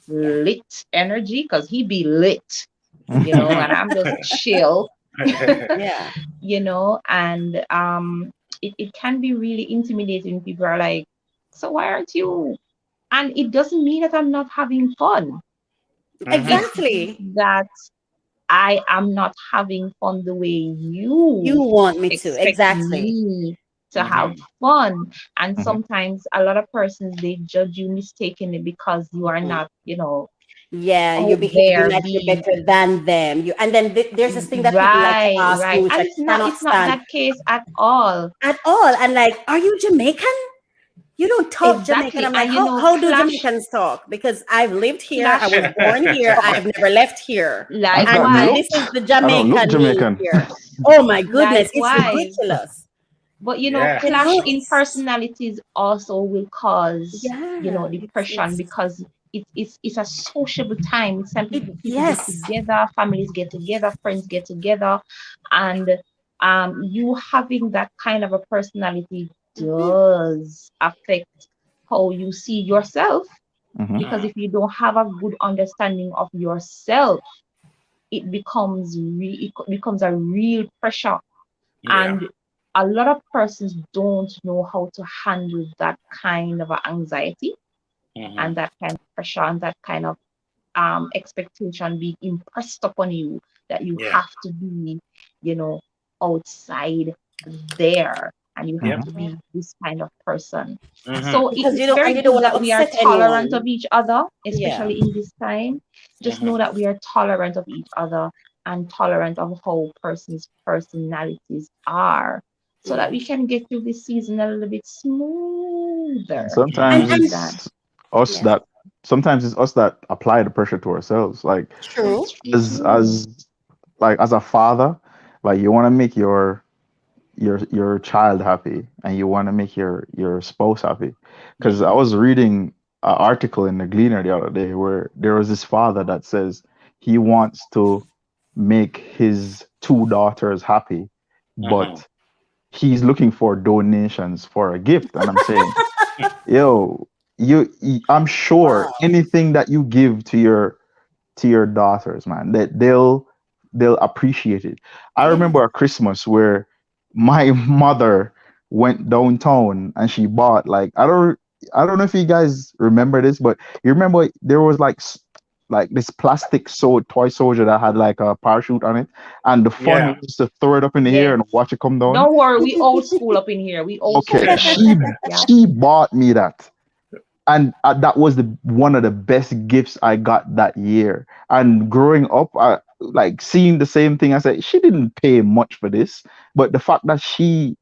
lit energy, because he be lit, and I'm just chill. Yeah, and it can be really intimidating. People are like, so why aren't you? And it doesn't mean that I'm not having fun. Exactly. That I am not having fun the way you want me to. Exactly. Me to have fun. And sometimes a lot of persons, they judge you mistakenly because you are not, you're behaving like you're better than them. And then there's this thing that people like to ask you, which and it's not that case at all. And like, are you Jamaican? You don't talk Jamaican. I'm like, how do Jamaicans talk? Because I've lived here, I was born here, I've never left here. And this is the Jamaican here. Oh my goodness, it's ridiculous. But clash in personalities also will cause depression, because it's a sociable time. It's time people get together, families get together, friends get together, and you having that kind of a personality does affect how you see yourself. Because if you don't have a good understanding of yourself, it becomes a real pressure. And a lot of persons don't know how to handle that kind of anxiety and that kind of pressure and that kind of expectation being impressed upon you, that you have to be, outside there. and you have to be this kind of person. Mm-hmm. So Because it's very good that we are tolerant of each other, especially in this time. Just know that we are tolerant of each other and tolerant of how persons' personalities are, so that we can get through this season a little bit smoother. Sometimes it's us that apply the pressure to ourselves. Like as a father, like you want to make your child happy and you want to make your spouse happy. Because I was reading an article in the Gleaner the other day where there was this father that says he wants to make his 2 daughters happy, but he's looking for donations for a gift. And I'm saying, yo, I'm sure anything that you give to your daughters, man, that they'll appreciate it. I remember a Christmas where my mother went downtown and she bought, like, I don't know if you guys remember this, but you remember there was like this plastic toy soldier that had like a parachute on it, and the fun was to throw it up in the air and watch it come down. Don't worry, we old school up in here. We old school. She bought me that, and that was one of the best gifts I got that year. And growing up, like seeing the same thing, I said she didn't pay much for this, but the fact that she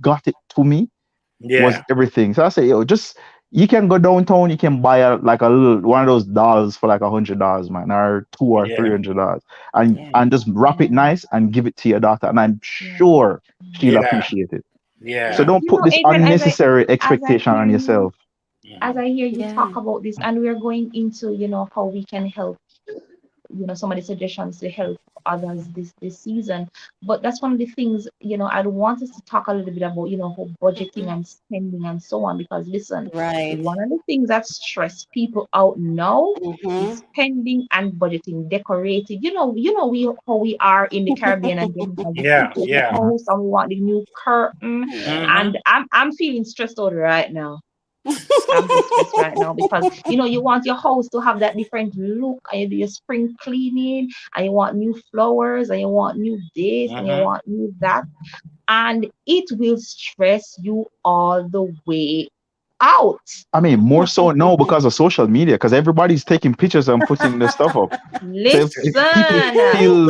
got it to me was everything. So I say, yo, just you can go downtown, you can buy a little one of those dolls for like $100, man, or $200 or $300, and just wrap it nice and give it to your daughter, and I'm sure she'll appreciate it. Yeah. So don't put this unnecessary expectation on yourself. As I hear you talk about this, and we're going into, how we can help, some of the suggestions to help others this season. But that's one of the things, I want us to talk a little bit about, how budgeting and spending and so on. Because listen, one of the things that stress people out now is spending and budgeting, decorating. How we are in the Caribbean and the house, and we want the new curtain. And I'm feeling stressed out right now. I'm stressed right now because you want your house to have that different look, and you do your spring cleaning, and you want new flowers, and you want new this, and you want new that, and it will stress you all the way out. I mean, more so now because of social media, because everybody's taking pictures and putting the stuff up. Listen, so if people feel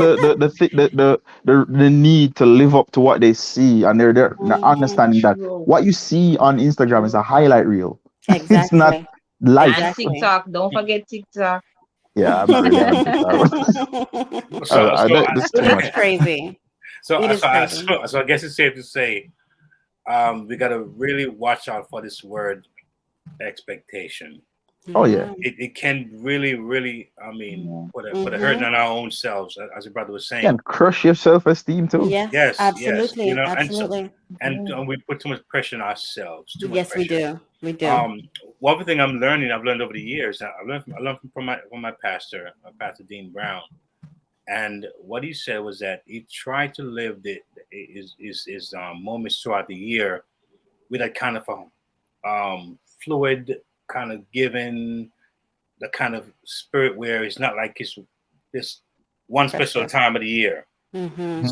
the need to live up to what they see, and they're understanding that what you see on Instagram is a highlight reel. Exactly. It's not life. And TikTok, don't forget TikTok. Yeah, I'm not really on TikTok. It's crazy. So I guess it's safe to say, we gotta really watch out for this word expectation. Oh yeah, it can really, put a hurting on our own selves, as your brother was saying, and crush your self-esteem too. Yes, absolutely, absolutely. And we put too much pressure on ourselves. Yes, we do. One thing I've learned over the years, I learned from my pastor, Pastor Dean Brown, and what he said was that he tried to live his moments throughout the year with a kind of fluid kind of giving, the kind of spirit where it's not like it's this one special time of the year.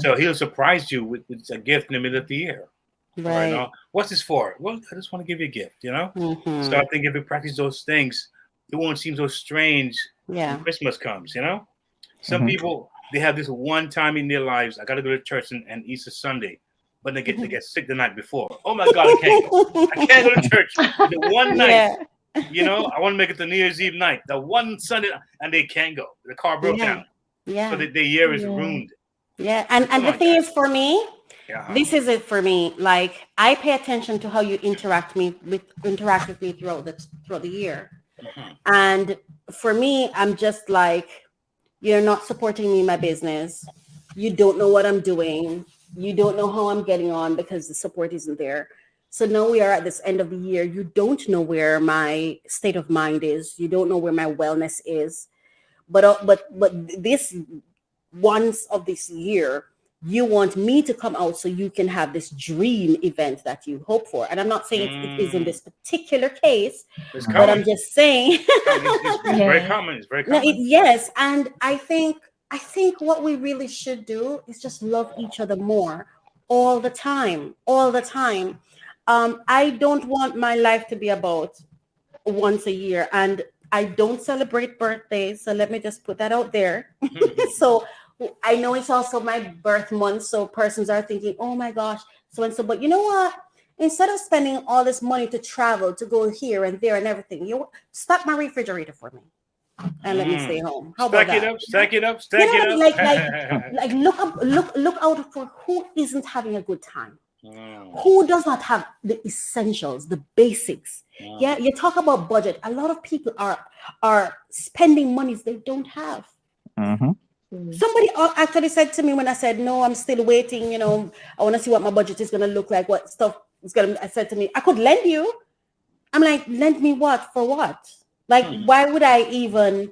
So he'll surprise you with a gift in the middle of the year. Right. What's this for? Well, I just want to give you a gift, So I think if we practice those things, it won't seem so strange when Christmas comes, Some people, they have this one time in their lives, I got to go to church and Easter Sunday, but they get sick the night before. Oh my God, I can't go to church the one night. I want to make it to New Year's Eve night, the one Sunday, and they can't go. The car broke down. So the year is ruined. Yeah, and the thing is, for me, this is it for me. Like, I pay attention to how you interact with me throughout the year. And for me, I'm just like, you're not supporting me in my business. You don't know what I'm doing. You don't know how I'm getting on because the support isn't there. So now we are at this end of the year. You don't know where my state of mind is. You don't know where my wellness is. But this once of this year, you want me to come out so you can have this dream event that you hope for. And I'm not saying it is in this particular case, but I'm just saying it's very common. It's very common. Yes, and I think what we really should do is just love each other more. all the time. I don't want my life to be about once a year, and I don't celebrate birthdays. So let me just put that out there. So I know it's also my birth month. So persons are thinking, oh my gosh, so and so. But you know what? Instead of spending all this money to travel, to go here and there and everything, you stock my refrigerator for me and let me stay home. How about that? Stack it up. Like look out for who isn't having a good time. Who does not have the essentials, the basics. Yeah, you talk about budget. A lot of people are spending monies they don't have. Somebody actually said to me when I said, no, I'm still waiting, I want to see what my budget is going to look like, what stuff is going to, I said to me, I could lend you. I'm like, lend me what? For what? Like, why would I even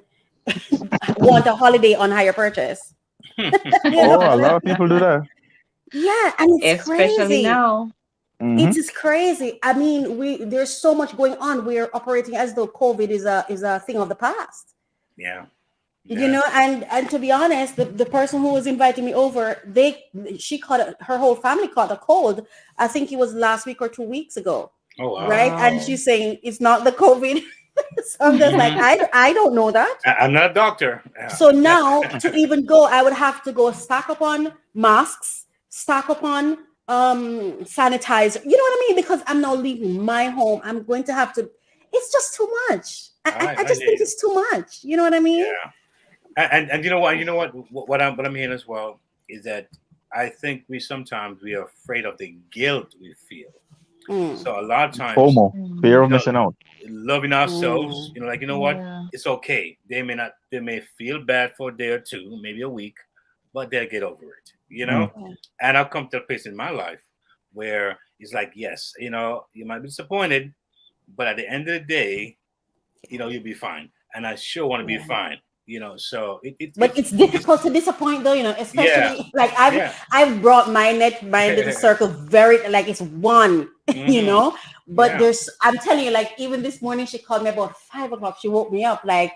want a holiday on hire purchase? A lot of people do that. Yeah, and it's especially crazy. now. It is crazy. I mean, there's so much going on. We're operating as though COVID is a thing of the past. Yeah. And to be honest, the person who was inviting me over, her whole family caught a cold. I think it was last week or 2 weeks ago. Oh, wow. Right? And she's saying it's not the COVID. So I'm just like, I don't know that. I'm not a doctor. So now to even go, I would have to go stock up on masks, stock up on sanitizer. You know what I mean? Because I'm now leaving my home. I'm going to have to. It's just too much. I just think it's too much. You know what I mean? Yeah. And you know what? What I'm hearing as well is that I think we are afraid of the guilt we feel. So a lot of times, FOMO, fear of missing out, loving ourselves. What? It's okay. They may feel bad for a day or two, maybe a week, but they'll get over it. And I've come to a place in my life where it's like, yes, you might be disappointed, but at the end of the day, you'll be fine. And I sure want to be fine. So it's difficult to disappoint though, especially like I've brought my little circle very, like it's one, but I'm telling you, like even this morning she called me about 5 o'clock. She woke me up, like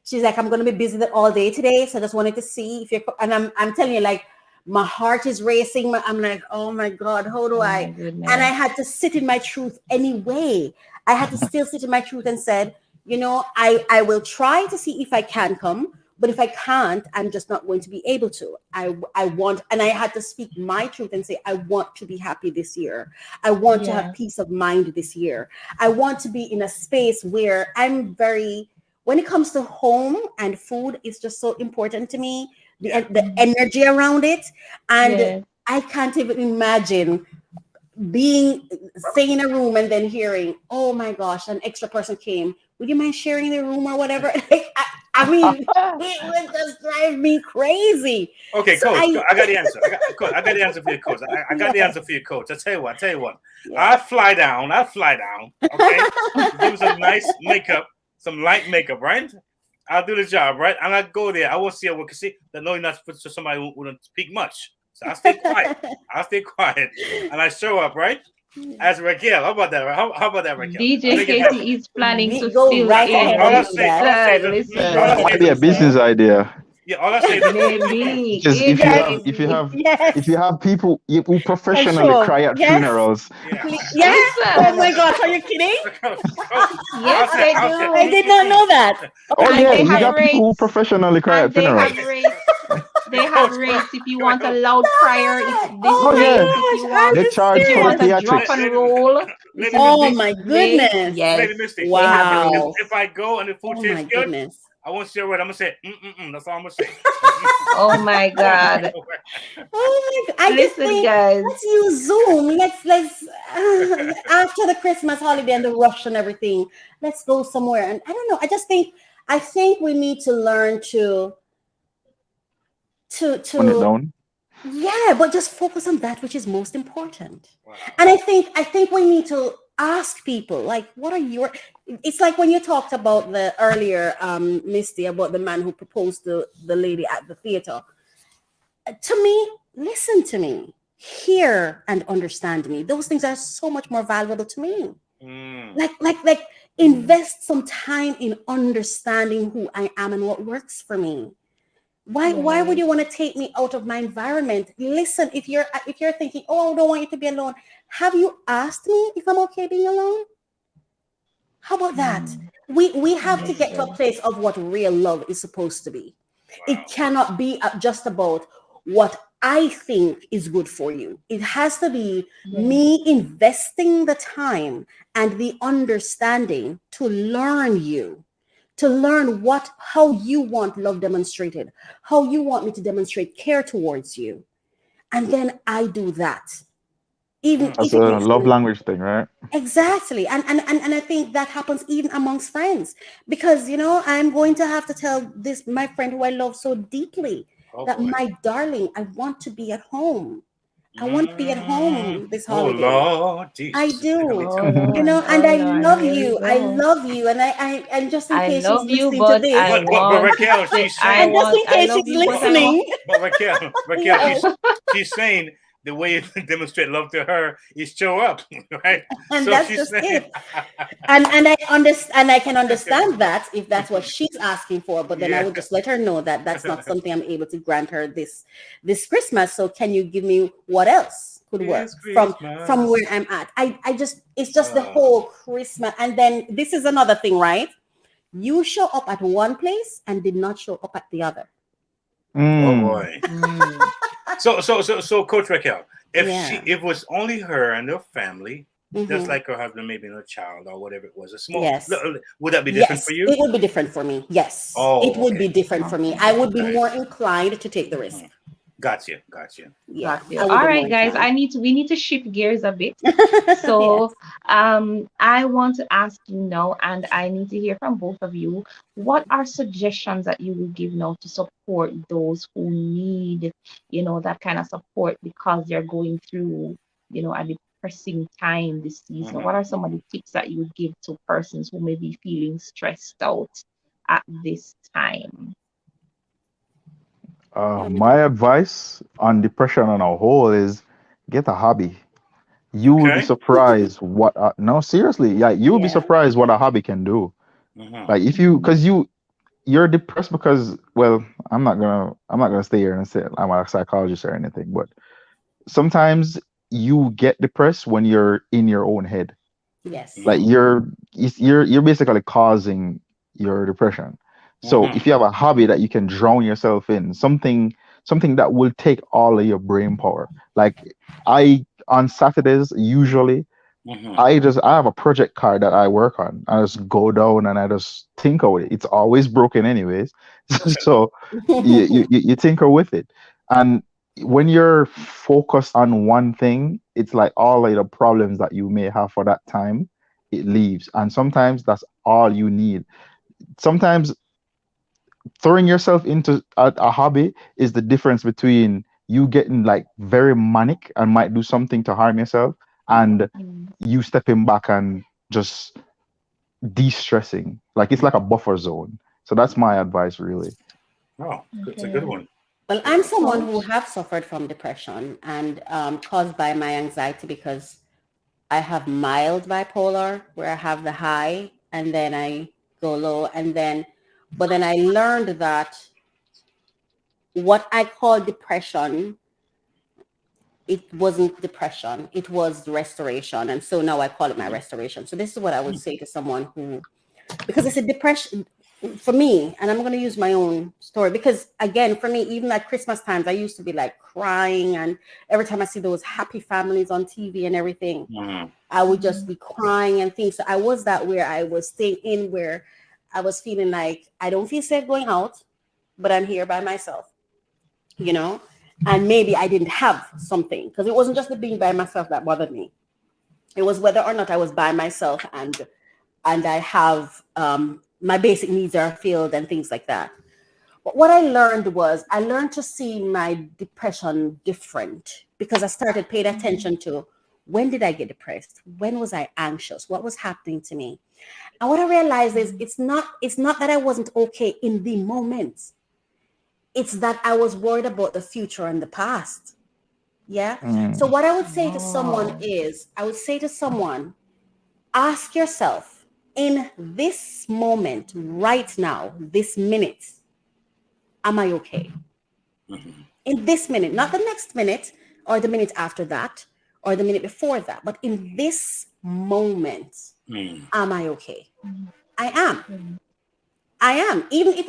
she's like, I'm going to be busy all day today. So I just wanted to see if you're, and I'm telling you, like my heart is racing. I'm like, oh my God, how do I? And I had to sit in my truth anyway. I had to still sit in my truth and said, I will try to see if I can come, but if I can't, I'm just not going to be able to. I want, and I had to speak my truth and say, I want to be happy this year. I want to have peace of mind this year. I want to be in a space where when it comes to home and food, it's just so important to me, the energy around it. And I can't even imagine staying in a room and then hearing, oh my gosh, an extra person came. Would you mind sharing the room or whatever? I mean, it would just drive me crazy. Okay, so Coach, I got the answer. I got the answer for you, Coach. I got the answer for you, Coach. I'll tell you what. Yeah. I fly down. Okay, do some nice makeup, some light makeup, right? I'll do the job, right? And I go there. I will see. I will see that. No, you're not supposed to somebody who wouldn't speak much. So I stay quiet. And I show up, right? As Raquel, how about that? How about that, Raquel? DJ KTE is planning to steal right ahead. Might be a business idea. Yeah, all I say is maybe if you have people who professionally cry at funerals. Yes. Oh my gosh, are you kidding? Yes, they do. I did not know that. Oh yeah, you got people who professionally cry at funerals. They have rates if you want a loud crier. They charge for a drop and roll. Oh my goodness! Yes. Wow. If I go and the food tastes good, I won't say a word. I'm gonna say, That's all I'm gonna say. Oh my God! Oh my God! Listen, guys. Let's use Zoom. Let's after the Christmas holiday and the rush and everything, let's go somewhere. And I don't know. I think we need to learn to put it down. Yeah, but just focus on that which is most important. Wow. And I think we need to ask people, like, what are your, it's like when you talked about the earlier, Misty, about the man who proposed to the lady at the theater. To me, listen to me, hear and understand me. Those things are so much more valuable to me. Like invest some time in understanding who I am and what works for me. Why would you want to take me out of my environment? Listen, if you're thinking, oh, I don't want you to be alone, have you asked me if I'm okay being alone? How about that? We have to get to a place of what real love is supposed to be. Wow. It cannot be just about what I think is good for you. It has to be me investing the time and the understanding to learn you, to learn how you want love demonstrated, how you want me to demonstrate care towards you. And then I do that. Even that's a love language thing, right? Exactly. And I think that happens even amongst friends, because, I'm going to have to tell my friend who I love so deeply my darling, I want to be at home. I want to be at home this holiday. Lord, I do. And I love you. I love you. And just in case she's listening to this. But Raquel, she's saying. And just in case she's listening. But Raquel, Yes. she's saying the way you demonstrate love to her is show up, right? And so that's just it. And I understand. I can understand that if that's what she's asking for. But then I would just let her know that that's not something I'm able to grant her this Christmas. So can you give me what else could work from where I'm at? It's just the whole Christmas. And then this is another thing, right? You show up at one place and did not show up at the other. Oh boy. So Coach Raquel, if it was only her and her family, just like her husband, maybe a child or whatever it was, a small, would that be different for you? It would be different for me. Yes. It would be different for me. I would be more inclined to take the risk. Gotcha. Yeah. All right, guys. We need to shift gears a bit. So I want to ask you now, and I need to hear from both of you. What are suggestions that you will give now to support those who need, that kind of support because they're going through, a depressing time this season? What are some of the tips that you would give to persons who may be feeling stressed out at this time? My advice on depression on a whole is get a hobby. You will be surprised what seriously, you will be surprised what a hobby can do. Like because you're depressed because, well, I'm not gonna stay here and say I'm a psychologist or anything, but sometimes you get depressed when you're in your own head. Yes. Like you're basically causing your depression. So if you have a hobby that you can drown yourself in, something that will take all of your brain power. Like on Saturdays usually, I have a project card that I work on. I just go down and I just tinker with it. It's always broken anyways, so you tinker with it. And when you're focused on one thing, it's like all of the problems that you may have for that time, it leaves. And sometimes that's all you need. Sometimes throwing yourself into a hobby is the difference between you getting like very manic and might do something to harm yourself and you stepping back and just de-stressing. Like it's like a buffer zone. So that's my advice, really. Oh, it's a good one. Well, I'm someone who have suffered from depression and caused by my anxiety, because I have mild bipolar where I have the high and then I go low, but then I learned that what I call depression, it wasn't depression, it was restoration. And so now I call it my restoration. So this is what I would say to someone who, because it's a depression for me, and I'm going to use my own story, because again, for me, even at Christmas times, I used to be like crying, and every time I see those happy families on TV and everything, I would just be crying and things. So I was that where I was staying in, where I was feeling like I don't feel safe going out, but I'm here by myself, and maybe I didn't have something, because it wasn't just the being by myself that bothered me. It was whether or not I was by myself and I have my basic needs are filled and things like that. But what I learned to see my depression different, because I started paying attention to, when did I get depressed? When was I anxious? What was happening to me? And what I realized is it's not that I wasn't okay in the moment. It's that I was worried about the future and the past. Yeah. So what I would say to someone is, ask yourself, in this moment, right now, this minute, am I okay? In this minute, not the next minute or the minute after that or the minute before that, but in this moment, am I okay? I am. I am. Even if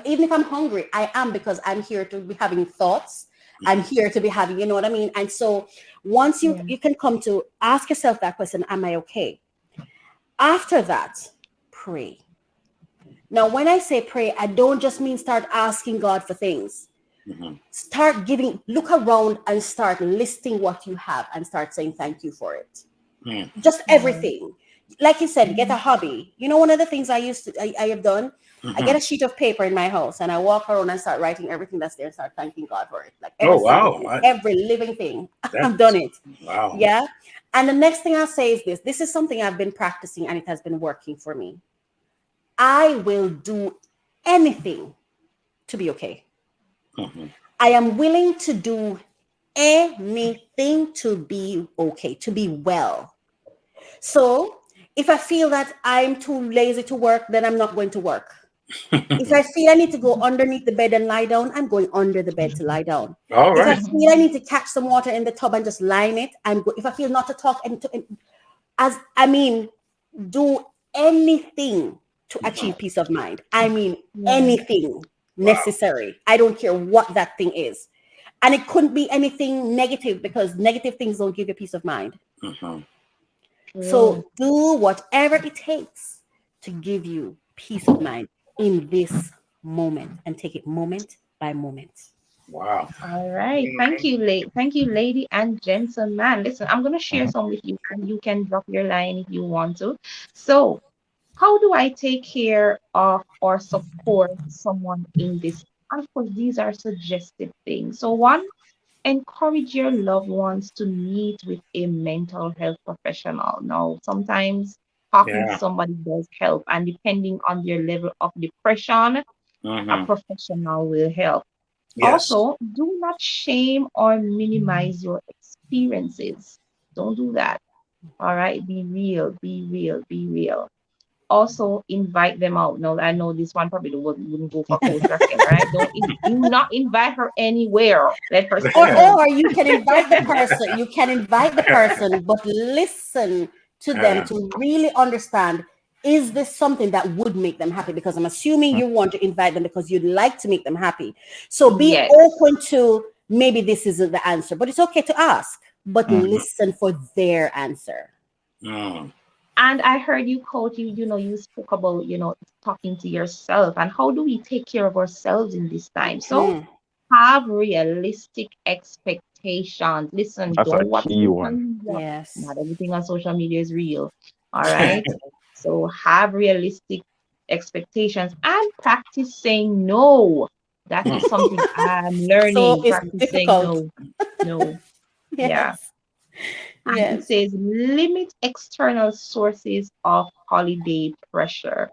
even if I'm hungry, I am, because I'm here to be having thoughts. I'm here to be having, you know what I mean? And so once you can come to ask yourself that question, am I okay? After that, pray. Now, when I say pray, I don't just mean start asking God for things. Start look around and start listing what you have and start saying thank you for it. Just everything. Like you said, get a hobby. You know, one of the things I have done, I get a sheet of paper in my house and I walk around and start writing everything that's there and start thanking God for it. Like every living thing. I've done it. Wow. Yeah. And the next thing I'll say is this. This is something I've been practicing and it has been working for me. I will do anything to be okay. I am willing to do anything to be okay, to be well. So if I feel that I'm too lazy to work, then I'm not going to work. If I feel I need to go underneath the bed and lie down, I'm going under the bed to lie down. All right. If I feel I need to catch some water in the tub and just lie in it, if I feel not to talk do anything to achieve peace of mind. I mean, anything necessary. I don't care what that thing is. And it couldn't be anything negative, because negative things don't give you peace of mind. So do whatever it takes to give you peace of mind in this moment, and take it moment by moment. Wow. All right. Thank you, lady and gentleman. Listen, I'm going to share some with you, and you can drop your line if you want to. So, how do I take care of or support someone in this? And of course, these are suggestive things. So, one, encourage your loved ones to meet with a mental health professional. Now, sometimes talking to somebody does help, and depending on their level of depression, a professional will help. Also, do not shame or minimize your experiences. Don't do that. All right, be real. Also, invite them out. Now, I know this one probably wouldn't go for coach wrestling, right? Do not invite her anywhere. Let her or you can invite the person. You can invite the person, but listen to them to really understand, is this something that would make them happy? Because I'm assuming you want to invite them because you'd like to make them happy. So be open to, maybe this isn't the answer, but it's okay to ask, but listen for their answer. And I heard you, coach, you spoke about, talking to yourself, and how do we take care of ourselves in this time? So have realistic expectations. Listen, that's don't a watch key one. Yes. Not everything on social media is real. All right. So have realistic expectations and practice saying no. That is something I'm learning. So it's practice difficult. saying no. Yes. Yeah. And it says limit external sources of holiday pressure.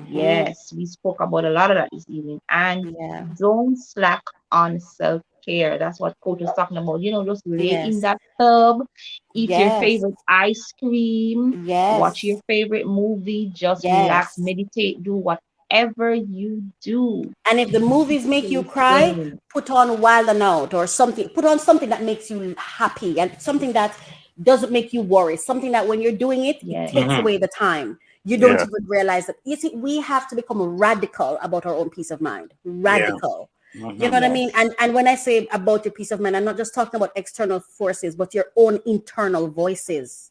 Yes, we spoke about a lot of that this evening. And don't slack on self-care. That's what coach was talking about. Just lay in that tub, eat your favorite ice cream, watch your favorite movie, just relax, meditate, do whatever you do. And if the movies make you cry, put on Wild and Out or something. Put on something that makes you happy, and something that doesn't make you worry. Something that when you're doing it, it takes away the time. You don't even realize that. You see, we have to become radical about our own peace of mind. Radical. You know what I mean? And when I say about your peace of mind, I'm not just talking about external forces, but your own internal voices.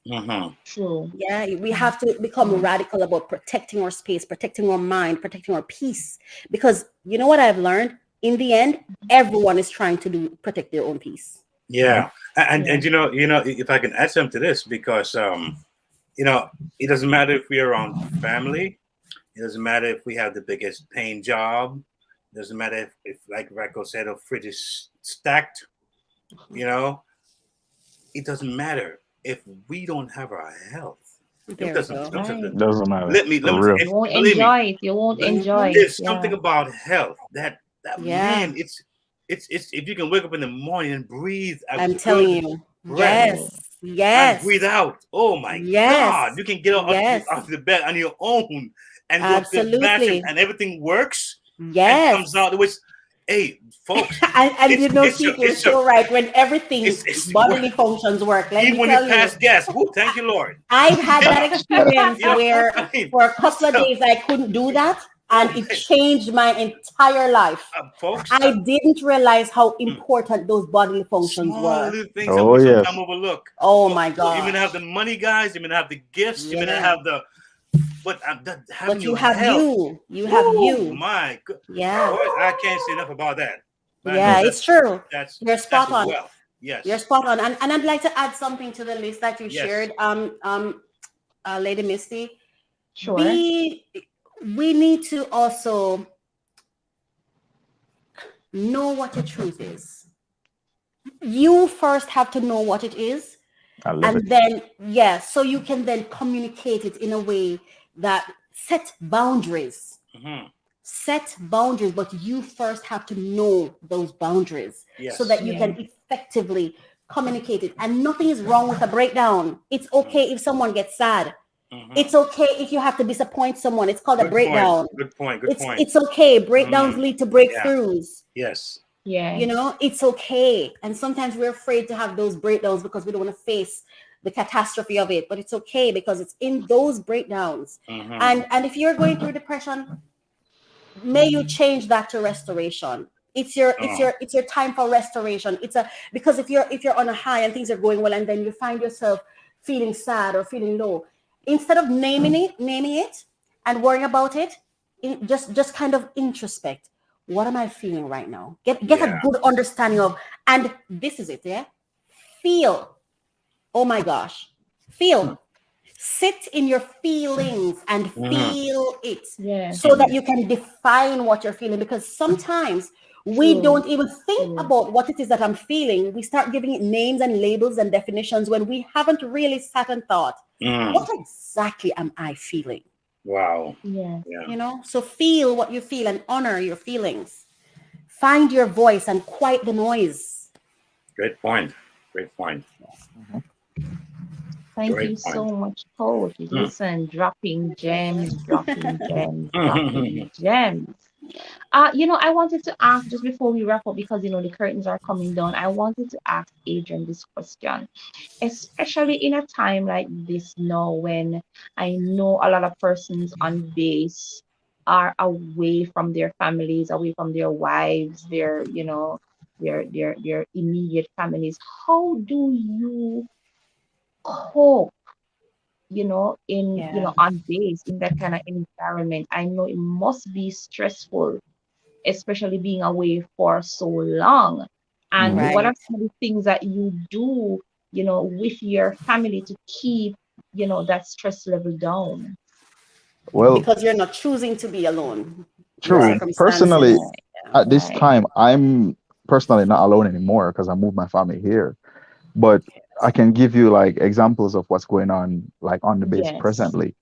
True. Yeah, we have to become radical about protecting our space, protecting our mind, protecting our peace. Because you know what I've learned? In the end, everyone is trying to protect their own peace. Yeah. And if I can add something to this, because it doesn't matter if we're around family, it doesn't matter if we have the biggest paying job, it doesn't matter if like Racco said, our fridge is stacked, it doesn't matter if we don't have our health. It doesn't matter. You won't enjoy it. You won't enjoy it. There's something about health that man, it's if you can wake up in the morning and breathe. I'm telling you. Yes. And breathe out. Oh my God. You can get off the bed on your own and go to the bathroom and everything works. Yes. And comes out. Hey, folks. and you know, Chief, you're so right. When everything bodily functions work, let me when tell it you. passed gas. Woo, thank you, Lord. I've had that experience where for a couple of days I couldn't do that, and it changed my entire life. Folks, I didn't realize how important those bodily functions were. Little things that we sometimes overlook. Oh my God! You may not have the money, guys. You may not have the gifts. You may not have the. But you have you. You have you. My God. Yeah. Boy, I can't say enough about that. Yeah, it's true. You're spot on. Well. Yes. You're spot on. And I'd like to add something to the list that you shared, Lady Misty. Sure. We need to also know what the truth is. You first have to know what it is. Then, so you can then communicate it in a way that set boundaries. Set boundaries, but you first have to know those boundaries so that you can effectively communicate it. And nothing is wrong with a breakdown. It's okay if someone gets sad. It's okay if you have to disappoint someone. It's called a breakdown. Good point. It's okay. Breakdowns lead to breakthroughs. Yes. Yeah. You know, it's okay. And sometimes we're afraid to have those breakdowns because we don't want to face the catastrophe of it. But it's okay because it's in those breakdowns. And if you're going through depression, may you change that to restoration. It's your time for restoration. Because if you're on a high and things are going well, and then you find yourself feeling sad or feeling low, instead of naming it and worrying about it, just kind of introspect. What am I feeling right now? Get a good understanding of, and this is it, feel. Oh my gosh. Feel. Sit in your feelings and feel it so that you can define what you're feeling, because sometimes we don't even think about what it is that I'm feeling. We start giving it names and labels and definitions when we haven't really sat and thought, what exactly am I feeling? Wow. Yeah. You know, so feel what you feel and honor your feelings. Find your voice and quiet the noise. Great point. Thank you so much, Coach. Listen, dropping gems. I wanted to ask, just before we wrap up, because the curtains are coming down, I wanted to ask Adrian this question, especially in a time like this now, when I know a lot of persons on base are away from their families, away from their wives, their immediate families. How do you cope, on base in that kind of environment? I know it must be stressful, especially being away for so long. And what are some of the things that you do, with your family to keep, that stress level down? Well, because you're not choosing to be alone. True. Personally, at this time, I'm personally not alone anymore because I moved my family here. But I can give you like examples of what's going on like on the base presently.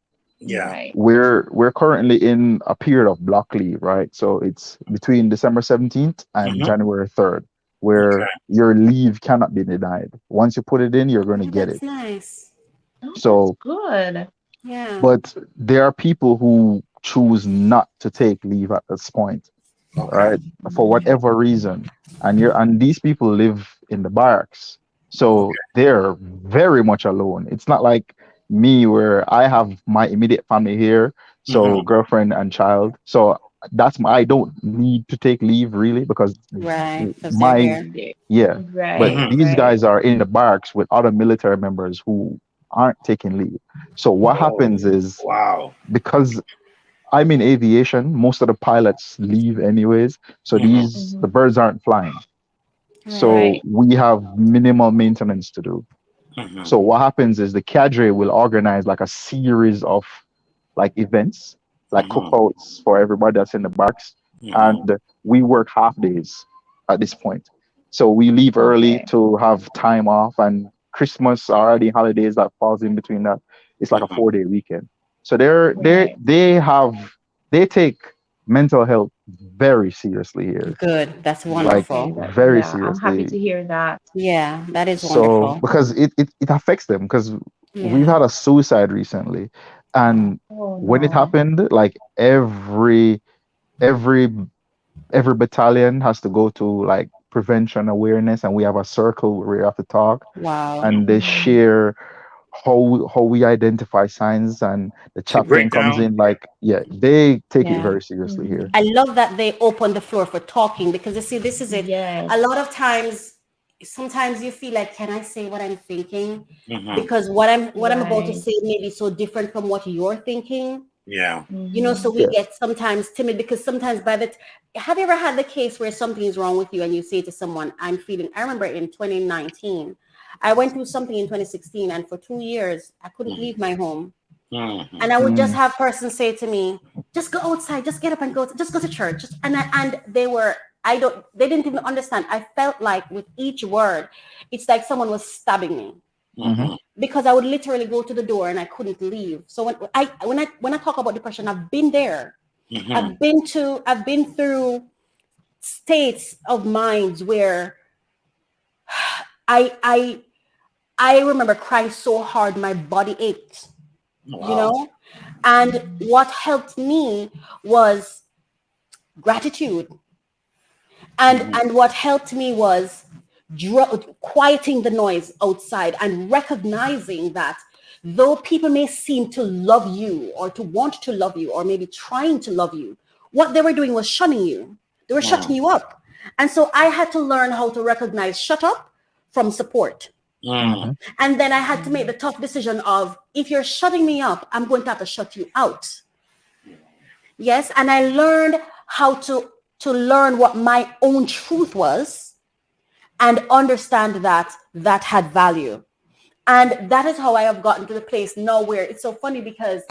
We're currently in a period of block leave, right? So it's between December 17th and January 3rd, where your leave cannot be denied. Once you put it in, you're going to get it. Nice. So good. Yeah. But there are people who choose not to take leave at this point, right? For whatever reason. And these people live in the barracks. So they're very much alone. It's not like me where I have my immediate family here. So girlfriend and child. So I don't need to take leave really because but these guys are in the barracks with other military members who aren't taking leave. So what happens is because I'm in aviation, most of the pilots leave anyways. So the birds aren't flying. So we have minimal maintenance to do. So what happens is the cadre will organize like a series of like events, like cookouts for everybody that's in the barracks. And we work half days at this point. So we leave early to have time off, and Christmas already holidays that falls in between that. It's like a 4-day weekend. So they take mental health very seriously here. Good. That's wonderful. Like very seriously. I'm happy to hear that. Yeah, that is wonderful. So because it affects them, because we've had a suicide recently, and when it happened, like every every battalion has to go to like prevention awareness, and we have a circle where we have to talk, Wow. and they share how we identify signs, and the chaplain comes in, like, yeah, they take it very seriously here. I love that they open the floor for talking, because you see, this is it. A lot of times, sometimes you feel like, can I say what I'm thinking? Because what I'm about to say may be so different from what you're thinking. You know, so we get sometimes timid, because sometimes have you ever had the case where something is wrong with you and you say to someone, I remember in 2019, I went through something in 2016, and for 2 years, I couldn't leave my home. And I would just have persons say to me, just go outside, just get up and just go to church. And they didn't even understand. I felt like with each word, it's like someone was stabbing me. Because I would literally go to the door and I couldn't leave. So when I talk about depression, I've been there. I've been through states of minds where I remember crying so hard my body ached. You know, and what helped me was gratitude, and what helped me was quieting the noise outside and recognizing that though people may seem to love you or to want to love you or maybe trying to love you, what they were doing was shunning you. They were shutting you up. And so I had to learn how to recognize shut up from support. And then I had to make the tough decision of, if you're shutting me up, I'm going to have to shut you out. Yes. And I learned how to learn what my own truth was and understand that had value. And that is how I have gotten to the place now where it's so funny, because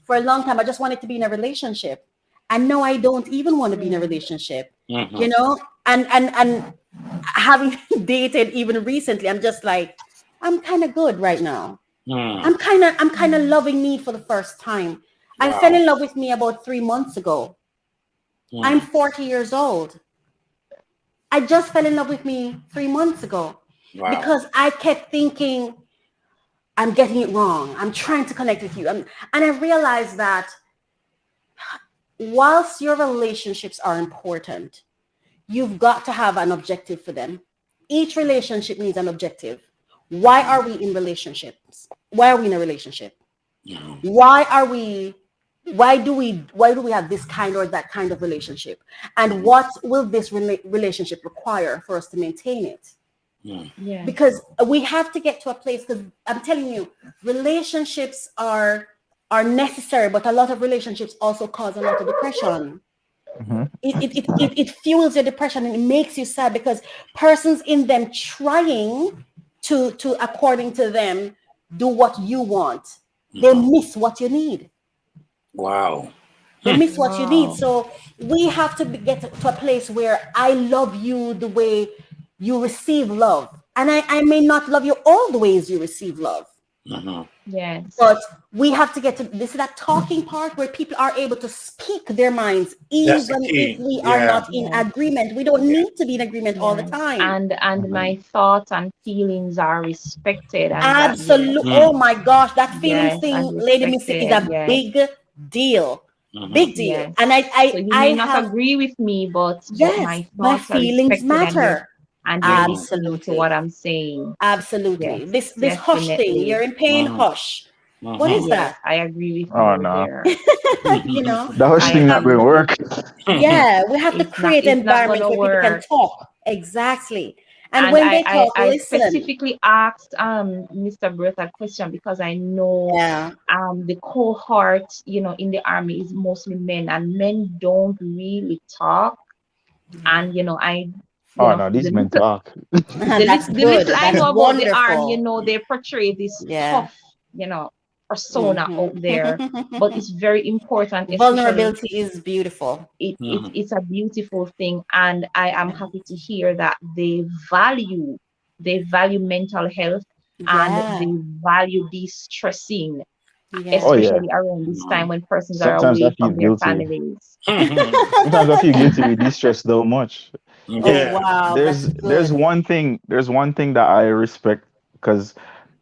for a long time, I just wanted to be in a relationship. And now I don't even want to be in a relationship, you know, and having dated even recently, I'm just like, I'm kind of good right now. I'm kind of loving me for the first time. I fell in love with me about 3 months ago. I'm 40 years old. I just fell in love with me 3 months ago because I kept thinking, I'm getting it wrong. I'm trying to connect with you. And I realized that whilst your relationships are important, you've got to have an objective for them. Each relationship needs an objective. Why are we in relationships? Why are we in a relationship? Why do we have this kind or that kind of relationship? And what will this relationship require for us to maintain it? Because we have to get to a place, because I'm telling you, relationships are necessary, but a lot of relationships also cause a lot of depression. It fuels your depression, and it makes you sad because persons in them trying to according to them do what you want, they miss what you need. They miss what you need. So we have to get to a place where I love you the way you receive love, and I may not love you all the ways you receive love. Yes. But we have to get to this is that talking part where people are able to speak their minds, even if we are not in agreement. We don't need to be in agreement all the time. And my thoughts and feelings are respected. And absolutely. Oh my gosh, that feelings thing, Lady Misty, is a big deal. Big deal. Yes. And I so you may not agree with me, but my feelings matter. And you're listening to what I'm saying. Absolutely. Yes, this hush thing, you're in pain, hush. What is that? I agree with you. Oh no. You know, the hush thing not going to work. Yeah, we have to create an environment where people can talk. Exactly. And when they talk, I listen. specifically asked Mr. Brett a question because I know the cohort, in the army is mostly men, and men don't really talk. And these men talk. That's the good. little I That's know about wonderful. the army, they portray this tough, persona out there, but it's very important. Vulnerability is beautiful. It's a beautiful thing, and I am happy to hear that they value mental health and they value de-stressing. Especially around this time when persons Sometimes are away from their families. Sometimes I feel guilty we de-stress so much. Oh wow. There's one thing that I respect, because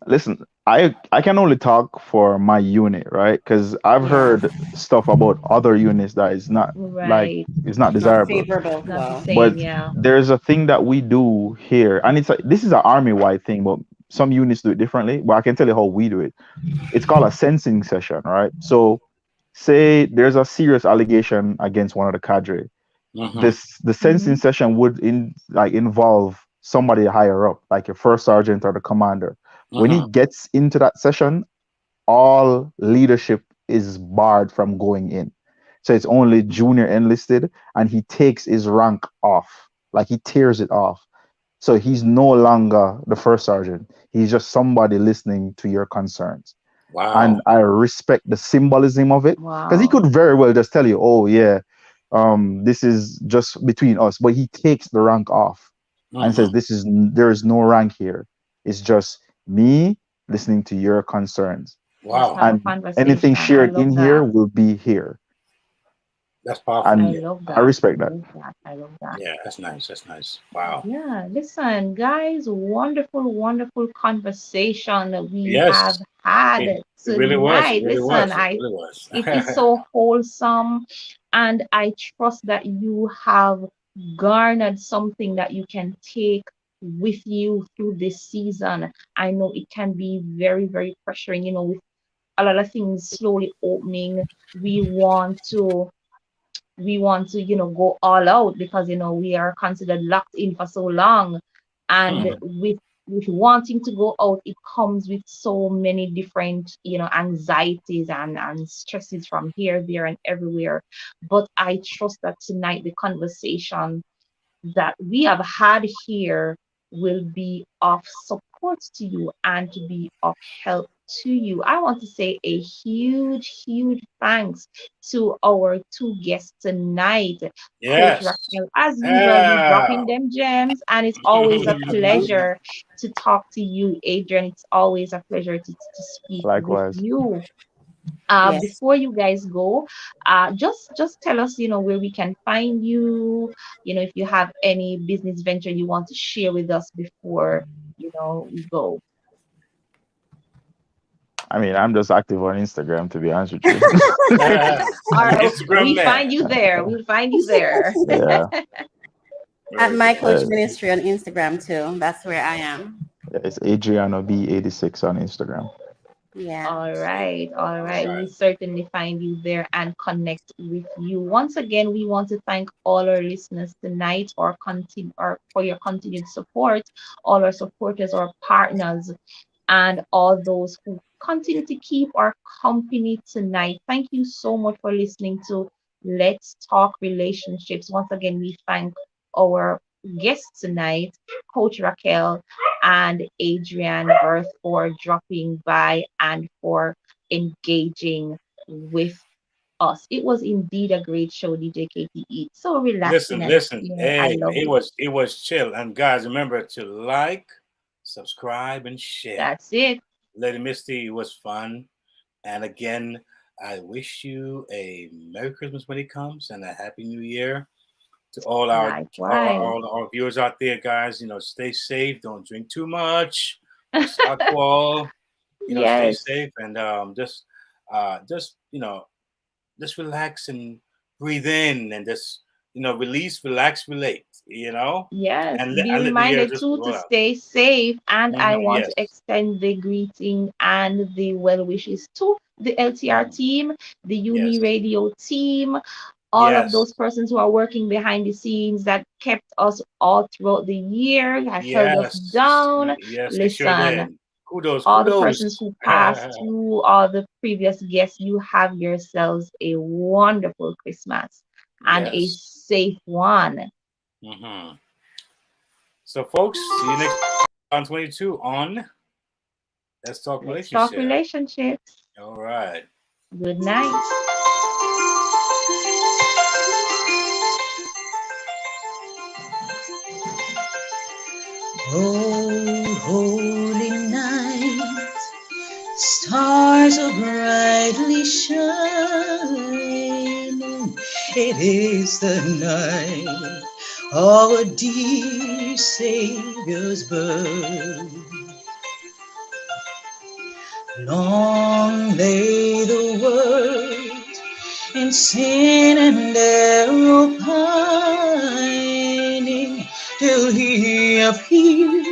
Listen, I can only talk for my unit, right? Because I've Yeah. heard stuff about other units that is not like Right. it's not It's not desirable. favorable. Not the Wow. same, But yeah. there's a thing that we do here, and it's like this is an army-wide thing, but some units do it differently. But I can tell you how we do it. It's called a sensing session, right? So, say there's a serious allegation against one of the cadre. The sensing session would involve somebody higher up, like your first sergeant or the commander. When he gets into that session, all leadership is barred from going in. So it's only junior enlisted, and he takes his rank off, like he tears it off. So he's no longer the first sergeant. He's just somebody listening to your concerns. Wow. And I respect the symbolism of it, because he Wow. could very well just tell you, "Oh yeah, this is just between us," but he takes the rank off and says, there is no rank here. It's just me listening to your concerns. Wow. Have a And conversation. anything I shared love in that. here will be here. That's powerful. I And love that. I respect that. I love that. Yeah, that's nice. That's nice. Wow. Yeah, listen, guys, wonderful, wonderful conversation that we Yes. have had It really was. It tonight. really Listen, was. It really was. it is so wholesome, and I trust that you have garnered something that you can take with you through this season. I know it can be very, very pressuring, with a lot of things slowly opening. We want to go all out because we are considered locked in for so long, and with wanting to go out, it comes with so many different anxieties and stresses from here, there, and everywhere. But I trust that tonight the conversation that we have had here will be of support to you and to be of help to you. I want to say a huge, huge thanks to our two guests tonight. Yes. Coach Raquel, as usual, you dropping them gems, and it's always a pleasure to talk to you, Adrian. It's always a pleasure to speak Likewise. with you. Yes. Before you guys go, just tell us, where we can find you, if you have any business venture you want to share with us before, we go. I mean, I'm just active on Instagram, to be honest with you. We find you there. We'll find you there. Yeah. At My Coach Ministry on Instagram too. That's where I am. Yeah, it's Adriano B86 on Instagram. Yeah. All right. We certainly find you there and connect with you. Once again, we want to thank all our listeners tonight or for your continued support, all our supporters, our partners, and all those who continue to keep our company tonight. Thank you so much for listening to Let's Talk Relationships. Once again, we thank our guests tonight, Coach Raquel and Adrian Berth, for dropping by and for engaging with us. It was indeed a great show, DJ KTE. So relaxing. Listen. I Hey, love it was chill. And guys, remember to like, subscribe, and share. That's it. Lady Misty, it was fun. And again, I wish you a Merry Christmas when it comes and a Happy New Year. To all our viewers out there, guys, stay safe. Don't drink too much. Alcohol. Stay safe and just relax and breathe in and just release, relax, relate. Yes, and be reminded too to stay safe. And I want to extend the greeting and the well wishes to the LTR team, the UMI radio team, all of those persons who are working behind the scenes that kept us all throughout the year, have held us down. Listen, kudos. The persons who passed through, all the previous guests, you have yourselves a wonderful Christmas and a safe one. So, folks, see you next on 22 on Let's Talk Relationships. Talk Relationships. All right. Good night. Oh, holy night, stars are brightly shining. It is the night of our dear Savior's birth. Long lay the world in sin and error pining, till he appears,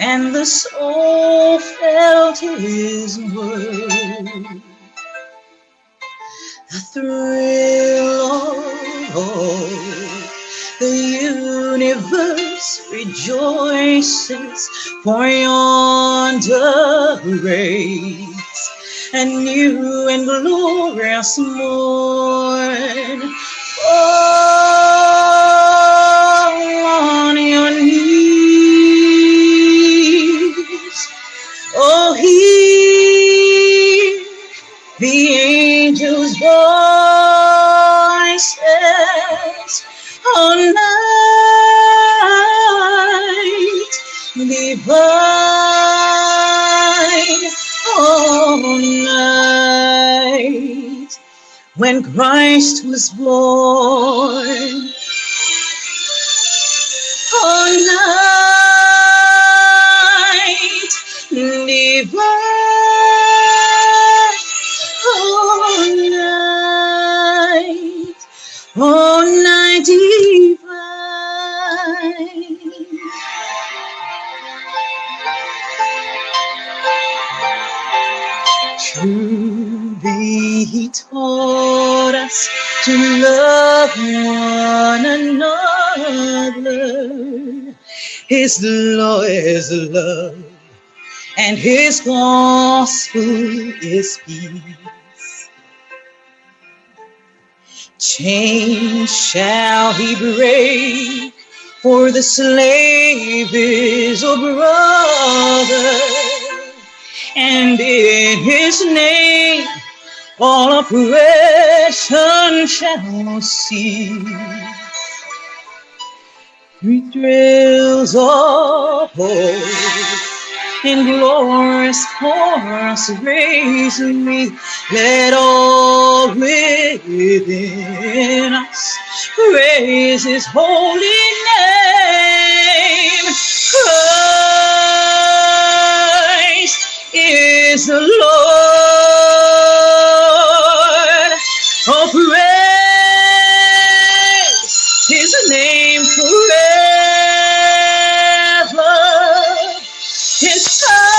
and the soul felt his word. The thrill of the universe rejoices, for yonder reigns a new and glorious morn. Fall on your knees, oh, hear the angels' voices all night divine, all night when Christ was born, all night divine, all night divine. Truly he taught us to love one another. His law is love, and his gospel is peace. Chains shall he break, for the slave is a brother, and in his name all oppression shall cease. Three thrills of hope in glorious chorus raise me, let all within us praise his holy name. Christ is the Lord. Oh, praise his name forever. His power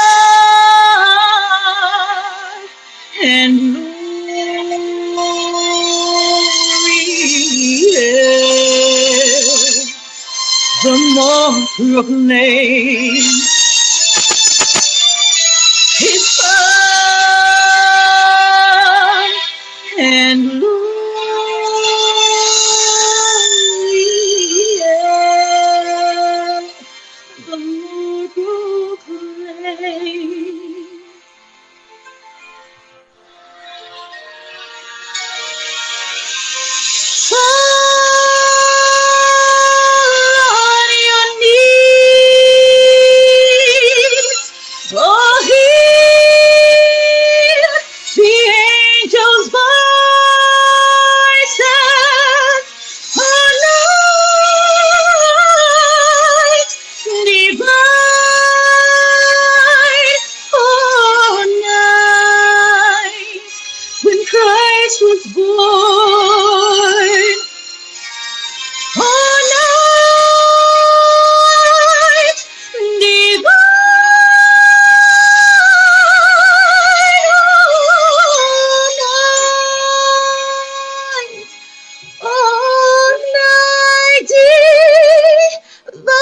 and glory, the more proclaim his power and glory, the more proclaim. On your knees, oh, hear the angels' voices all night divine, all night when Christ was born. All night divine, all night divine.